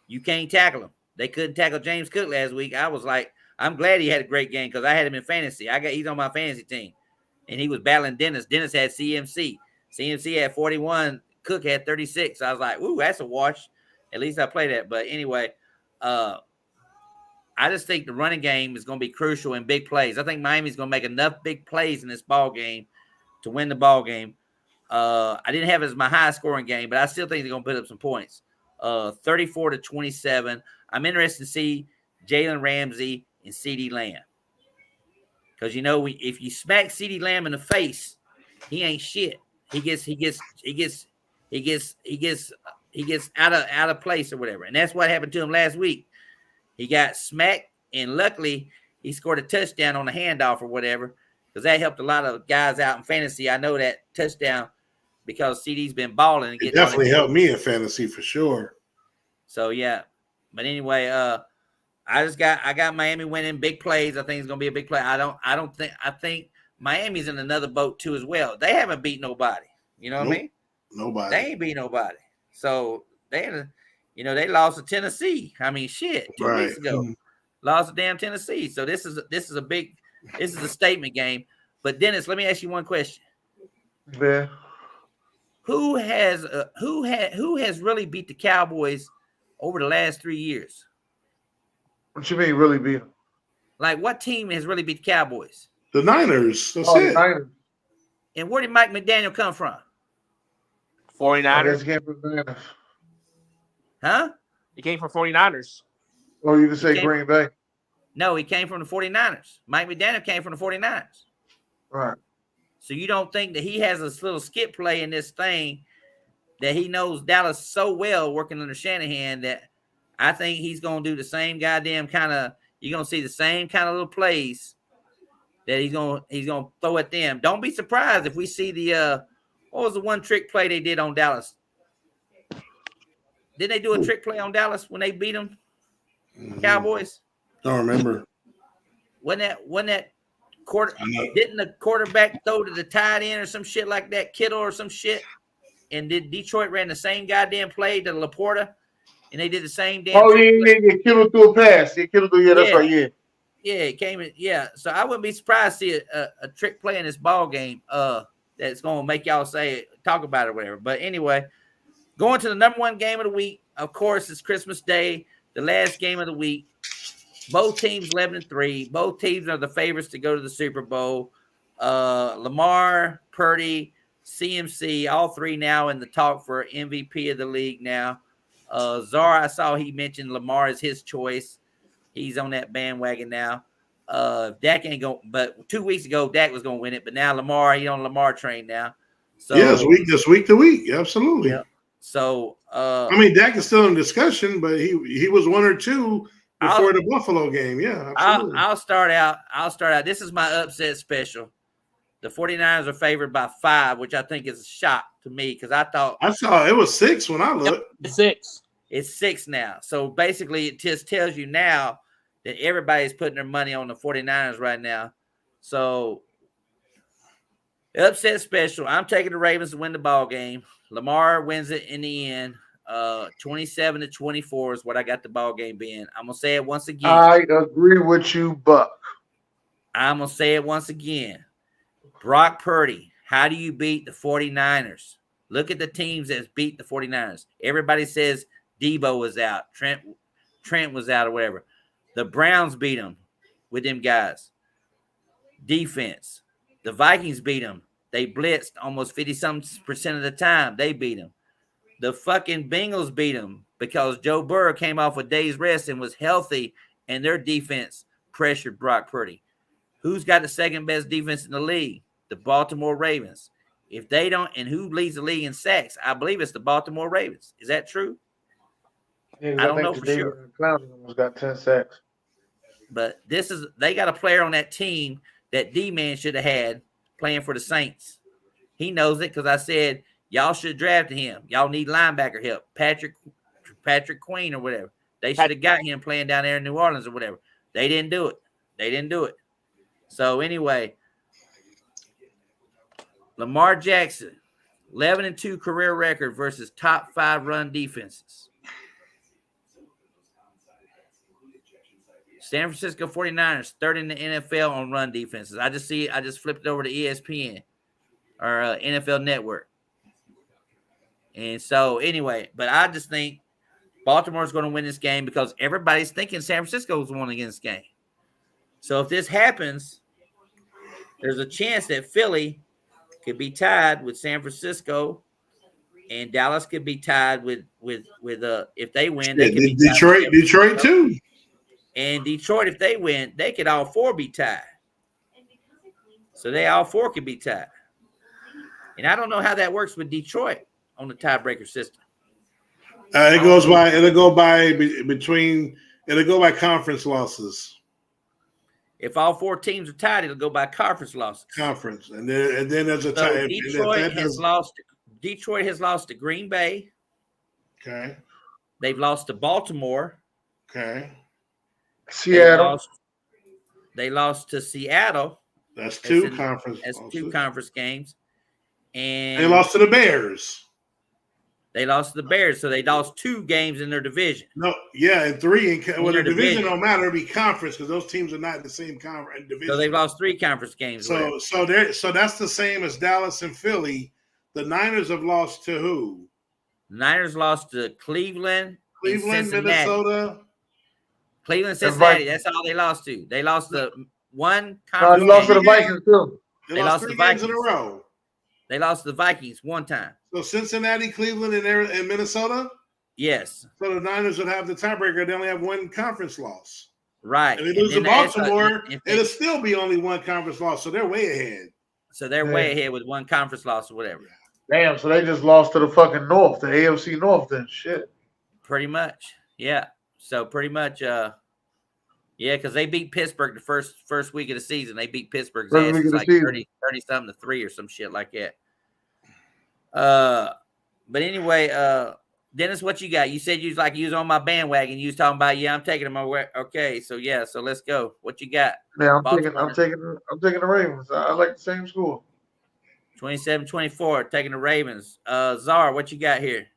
you can't tackle them. They couldn't tackle James Cook last week. I was like, I'm glad he had a great game because I had him in fantasy. He's on my fantasy team. And he was battling Dennis. Dennis had CMC. CMC had 41. Cook had 36. I was like, ooh, that's a wash. At least I played that. But anyway, I just think the running game is going to be crucial in big plays. I think Miami's going to make enough big plays in this ball game to win the ball game. I didn't have it as my high scoring game, but I still think they're going to put up some points. 34-27. I'm interested to see Jalen Ramsey and CeeDee Lamb. Because, you know, if you smack CeeDee Lamb in the face, he ain't shit. He gets out of place or whatever. And that's what happened to him last week. He got smacked, and luckily he scored a touchdown on the handoff or whatever, because that helped a lot of guys out in fantasy. I know that touchdown because CD's been balling. It definitely helped me in fantasy for sure. So yeah, but anyway, I got Miami winning big plays. I think it's gonna be a big play. I think Miami's in another boat too as well. They haven't beat nobody. You know what I mean? Nobody. They ain't beat nobody. So they lost to Tennessee. I mean, shit, 2 weeks ago, lost to damn Tennessee. So this is a statement game. But Dennis, let me ask you one question. Yeah. Who has really beat the Cowboys over the last 3 years? What you mean, really beat them? Like, what team has really beat the Cowboys? The Niners. That's it. The Niners. And where did Mike McDaniel come from? 49ers. He came from the Niners. Huh? He came from 49ers. Oh, you can say Green Bay. No, he came from the 49ers. Mike McDaniel came from the 49ers. Right. So you don't think that he has this little skip play in this thing that he knows Dallas so well working under Shanahan that I think he's going to do the same goddamn kind of – you're going to see the same kind of little plays that he's going to throw at them. Don't be surprised if we see the what was the one trick play they did on Dallas? Didn't they do a trick play on Dallas when they beat them, Cowboys? Don't remember. when that quarter didn't the quarterback throw to the tight end or some shit like that, Kittle or some shit? And did Detroit ran the same goddamn play to Laporta, and they did the same damn. Oh yeah, Kittle threw a pass. Kittle threw, yeah, that's right, yeah. Yeah, it came in. Yeah, so I wouldn't be surprised to see a trick play in this ball game. That's gonna make y'all talk about it or whatever. But anyway, going to the number one game of the week. Of course, it's Christmas Day, the last game of the week. Both teams 11-3. Both teams are the favorites to go to the Super Bowl. Lamar, Purdy, CMC, all three now in the talk for MVP of the league now. Czar, I saw he mentioned Lamar is his choice. He's on that bandwagon now. Dak ain't going, but 2 weeks ago, Dak was going to win it, but now Lamar, he's on Lamar train now. So yeah, it's week to week. Absolutely. Yeah. So I mean, Dak is still in discussion, but he was 1 or 2 before the Buffalo game. Yeah, absolutely. I'll start out. This is my upset special. The 49ers are favored by 5, which I think is a shock to me because I saw it was 6 when I looked. It's 6. It's 6 now. So basically, it just tells you now that everybody's putting their money on the 49ers right now. So upset special. I'm taking the Ravens to win the ball game. Lamar wins it in the end. 27-24 is what I got the ball game being. I'm gonna say it once again. I agree with you, Buck. I'm gonna say it once again. Brock Purdy, how do you beat the 49ers? Look at the teams that beat the 49ers. Everybody says Debo was out. Trent was out or whatever. The Browns beat them with them guys. Defense. The Vikings beat them. They blitzed almost 50-some% of the time. They beat them. The fucking Bengals beat them because Joe Burrow came off a day's rest and was healthy, and their defense pressured Brock Purdy. Who's got the second best defense in the league? The Baltimore Ravens. If they don't, and who leads the league in sacks? I believe it's the Baltimore Ravens. Is that true? Yeah, I don't know for sure. Clown almost got 10 sacks. But they got a player on that team that D-Man should have had playing for the Saints. He knows it because I said, y'all should have drafted him. Y'all need linebacker help. Patrick Queen or whatever. They should have got him playing down there in New Orleans or whatever. They didn't do it. So anyway, Lamar Jackson, 11-2 career record versus top 5 run defenses. San Francisco 49ers, third in the NFL on run defenses. I just flipped it over to ESPN or NFL Network. And so anyway, but I just think Baltimore's going to win this game because everybody's thinking San Francisco's won against this game. So if this happens, there's a chance that Philly could be tied with San Francisco, and Dallas could be tied with if they win. They could be Detroit too. And Detroit, if they win, they could all 4 be tied. So they all 4 could be tied. And I don't know how that works with Detroit on the tiebreaker system. It'll go by conference losses. If all 4 teams are tied, it'll go by conference losses. And then there's a tie. Detroit has lost to Green Bay. Okay. They've lost to Baltimore. Okay. Seattle. They lost to Seattle. That's 2 conference. That's 2 conference games. And they lost to the Bears. They lost to the Bears, so they lost 2 games in their division. No, yeah, and 3 in their division don't matter. It'll be conference because those teams are not in the same conference division. So they've lost 3 conference games. So that's the same as Dallas and Philly. The Niners have lost to who? The Niners lost to Cleveland, Minnesota. Cleveland, Cincinnati. That's all they lost to. They lost the 1 conference. They lost to the Vikings too. They lost 3 games in a row. They lost to the Vikings 1 time. So Cincinnati, Cleveland, and Minnesota? Yes. So the Niners would have the tiebreaker. They only have 1 conference loss. Right. And they lose to Baltimore, it'll still be only 1 conference loss. So they're way ahead. So they're way ahead with 1 conference loss or whatever. Damn, so they just lost to the fucking North, the AFC North then. Shit. Pretty much. Yeah. So pretty much, because they beat Pittsburgh the first week of the season. They beat Pittsburgh's ass. It's like 30-something to 3 or some shit like that. But anyway, Dennis, what you got? You said you was on my bandwagon. You was talking about, yeah, I'm taking them away. Okay, so yeah, so let's go. What you got? Yeah, I'm Baltimore. taking the Ravens. I like the same score. 27-24, taking the Ravens. Czar, what you got here?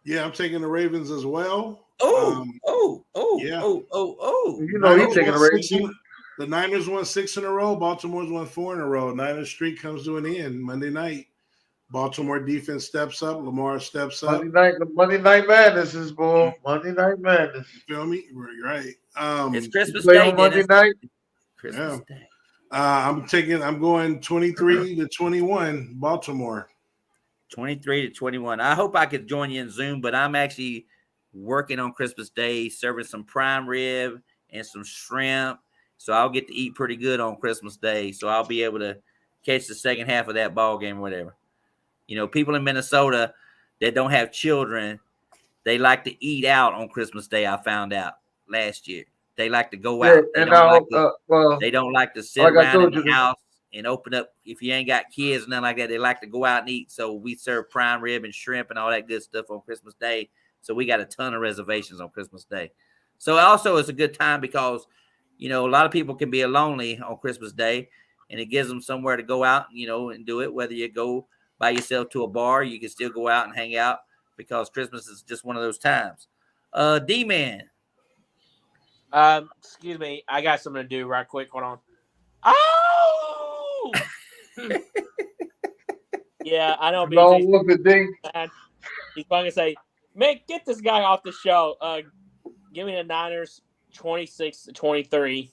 Yeah, I'm taking the Ravens as well. Oh. You know Niners he's taking the Ravens. The Niners won 6 in a row. Baltimore's won 4 in a row. Niners streak comes to an end Monday night. Baltimore defense steps up. Lamar steps up. Monday night madness is boy. Monday night madness. You feel me? Right. It's Christmas play Day, on Monday Dennis. night. Christmas Day. I'm going 23-21 Baltimore. 23-21. I hope I could join you in Zoom, but I'm actually working on Christmas Day, serving some prime rib and some shrimp. So I'll get to eat pretty good on Christmas Day. So I'll be able to catch the second half of that ball game or whatever. You know, people in Minnesota that don't have children, they like to eat out on Christmas Day. I found out last year. They like to go out. They don't like to sit around in the house and open up. If you ain't got kids, nothing like that, they like to go out and eat. So we serve prime rib and shrimp and all that good stuff on Christmas Day. So we got a ton of reservations on Christmas Day. So also it's a good time because, you know, a lot of people can be lonely on Christmas Day, and it gives them somewhere to go out, you know, and do it. Whether you go by yourself to a bar, you can still go out and hang out because Christmas is just one of those times. D-Man. Excuse me. I got something to do right quick. Hold on. Oh! Yeah, I know. He's probably going to say, man, get this guy off the show. Give me the Niners 26-23.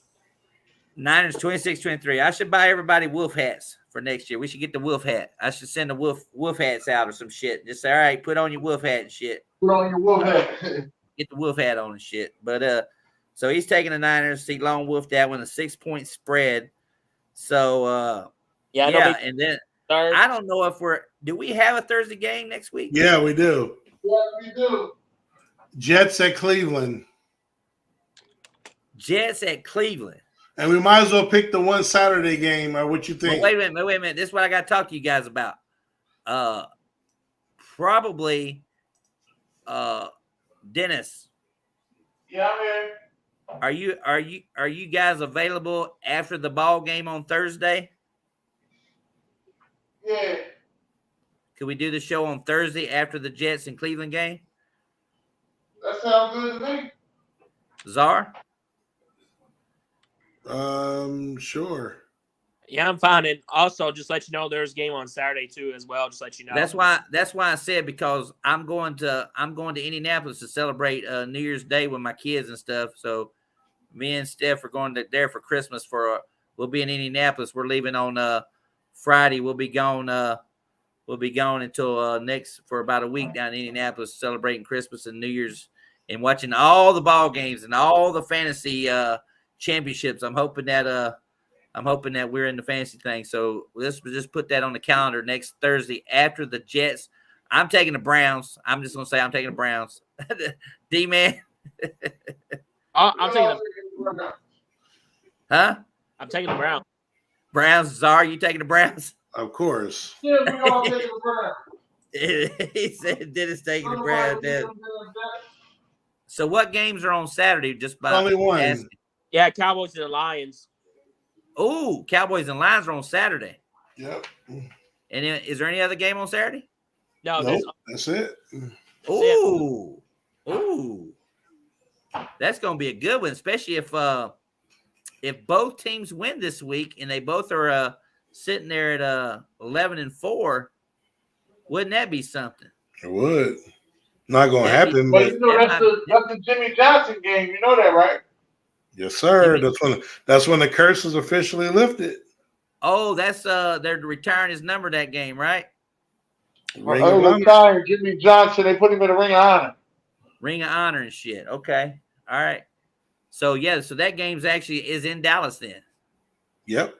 Niners 26-23. I should buy everybody wolf hats for next year. We should get the wolf hat. I should send the wolf hats out or some shit. Just say, all right, put on your wolf hat and shit. Put on your wolf hat. Get the wolf hat on and shit. But so he's taking the Niners. See Lone Wolf that one, a 6-point spread. So and then third. I don't know if do we have a Thursday game next week? Yeah, we do. Yeah, we do. Jets at Cleveland. Jets at Cleveland. And we might as well pick the one Saturday game, or what you think? Well, wait a minute. This is what I got to talk to you guys about. Probably Dennis. Yeah, man. Are you guys available after the ball game on Thursday? Yeah. Could we do the show on Thursday after the Jets and Cleveland game? That sounds good to me. Czar? Sure. Yeah, I'm fine. And also, just let you know, there's a game on Saturday too, as well. Just let you know. That's why I said, because I'm going to Indianapolis to celebrate New Year's Day with my kids and stuff. So me and Steph are going there for Christmas. We'll be in Indianapolis. We're leaving on Friday. We'll be gone. We'll be gone until for about a week down in Indianapolis, celebrating Christmas and New Year's and watching all the ball games and all the fantasy championships. I'm hoping that we're in the fantasy thing. So let's just put that on the calendar next Thursday after the Jets. I'm taking the Browns. I'm just gonna say I'm taking the Browns. D-Man. I'm taking the. Huh? I'm taking the Browns. Browns. Czar, you taking the Browns? Of course. Yeah, we all taking the Browns. He said Dennis taking the Browns. So what games are on Saturday? Just by only one. Asking. Yeah, Cowboys and the Lions. Oh, Cowboys and Lions are on Saturday. Yep. And then, is there any other game on Saturday? No, nope, that's it. Ooh. That's going to be a good one, especially if both teams win this week and they both are sitting there at 11-4. Wouldn't that be something? It would. Not going to happen. But you know that's the Jimmy Johnson game. You know that, right? Yes, sir. That's when the curse is officially lifted. Oh, that's they're retiring his number that game, right? Retired Jimmy Johnson. They put him in the Ring of Honor. Ring of Honor and shit. Okay. All right. So yeah, so that game's actually is in Dallas then. Yep.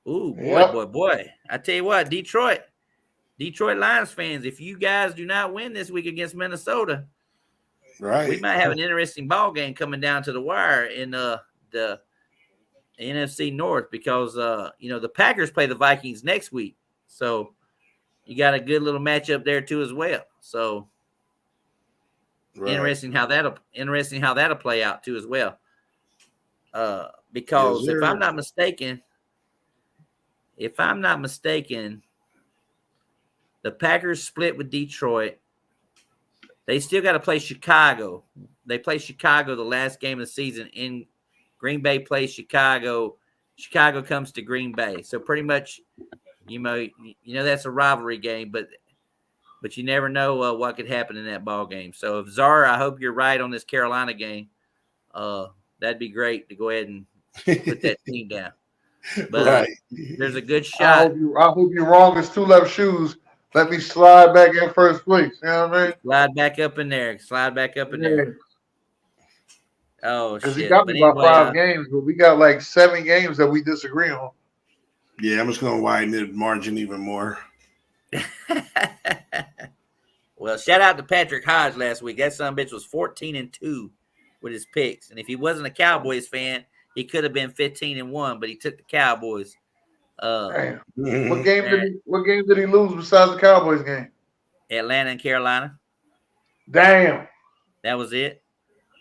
Ooh, boy. I tell you what, Detroit Lions fans, if you guys do not win this week against Minnesota, right, we might have an interesting ball game coming down to the wire in the NFC North because the Packers play the Vikings next week. So you got a good little matchup there too as well. So Right. Interesting how that'll play out too as well. Because Yes, if sir. I'm not mistaken, the Packers split with Detroit. They still got to play Chicago. They play Chicago the last game of the season. In Green Bay plays Chicago. Chicago comes to Green Bay. So pretty much, you know that's a rivalry game, but you never know what could happen in that ball game. So if Zara, I hope you're right on this Carolina game. That'd be great to go ahead and put that team down. But Right. there's a good I shot. hope you're wrong. It's two left shoes. Let me slide back in first place. You know what I mean? Slide back up in there. Oh, Because he shit. got But me about 5 anyway, games, but we got like 7 games that we disagree on. Yeah, I'm just gonna widen the margin even more. well, shout out to Patrick Hodge last week. That son of a bitch was 14-2 with his picks. And if he wasn't a Cowboys fan, he could have been 15-1, but he took the Cowboys. Damn. Mhm. What game did he lose besides the Cowboys game? Atlanta and Carolina. Damn. That was it.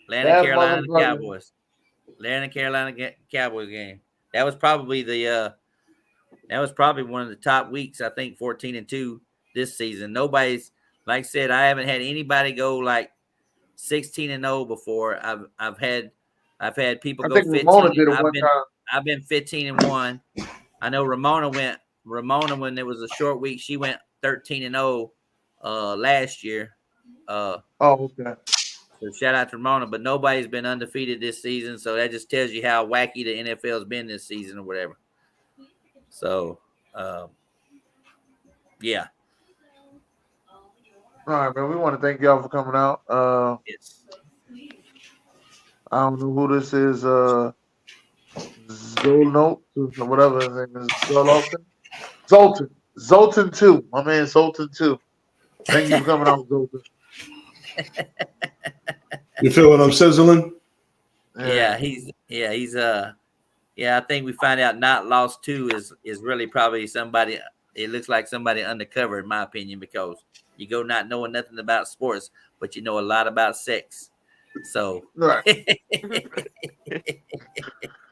Atlanta, That Carolina, motherfucker. Cowboys. Atlanta, Carolina, Cowboys game. That was probably one of the top weeks. I think 14-2 this season. Nobody's, like I said, I haven't had anybody go like 16-0 before. I've had people I go think 15. Ramona did it one time. I've been 15-1. I know Ramona when there was a short week. She went 13-0 last year. Oh, okay. So shout out to Ramona, but nobody's been undefeated this season. So that just tells you how wacky the NFL's been this season or whatever. So, yeah. All right, man. We want to thank y'all for coming out. Yes. I don't know who this is. Zolnote, whatever his name is. Zoltan 2. My man Zoltan 2. Thank you for coming out, Zoltan. You feel what I'm sizzling? Yeah, I think we find out not lost 2 is really probably somebody. It looks like somebody undercover, in my opinion, because you go not knowing nothing about sports, but you know a lot about sex. So, Right.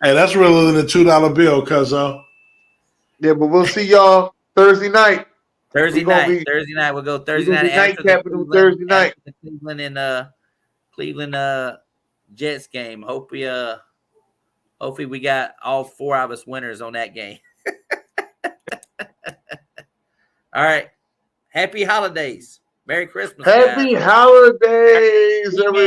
Hey, that's realer than a $2 bill, cuzzo. Yeah, but we'll see y'all Thursday night. Thursday night we'll go Thursday night after the Cleveland and Cleveland Jets game. Hopefully we got all 4 of us winners on that game. All right. Happy holidays. Merry Christmas. Happy guys. holidays, everybody.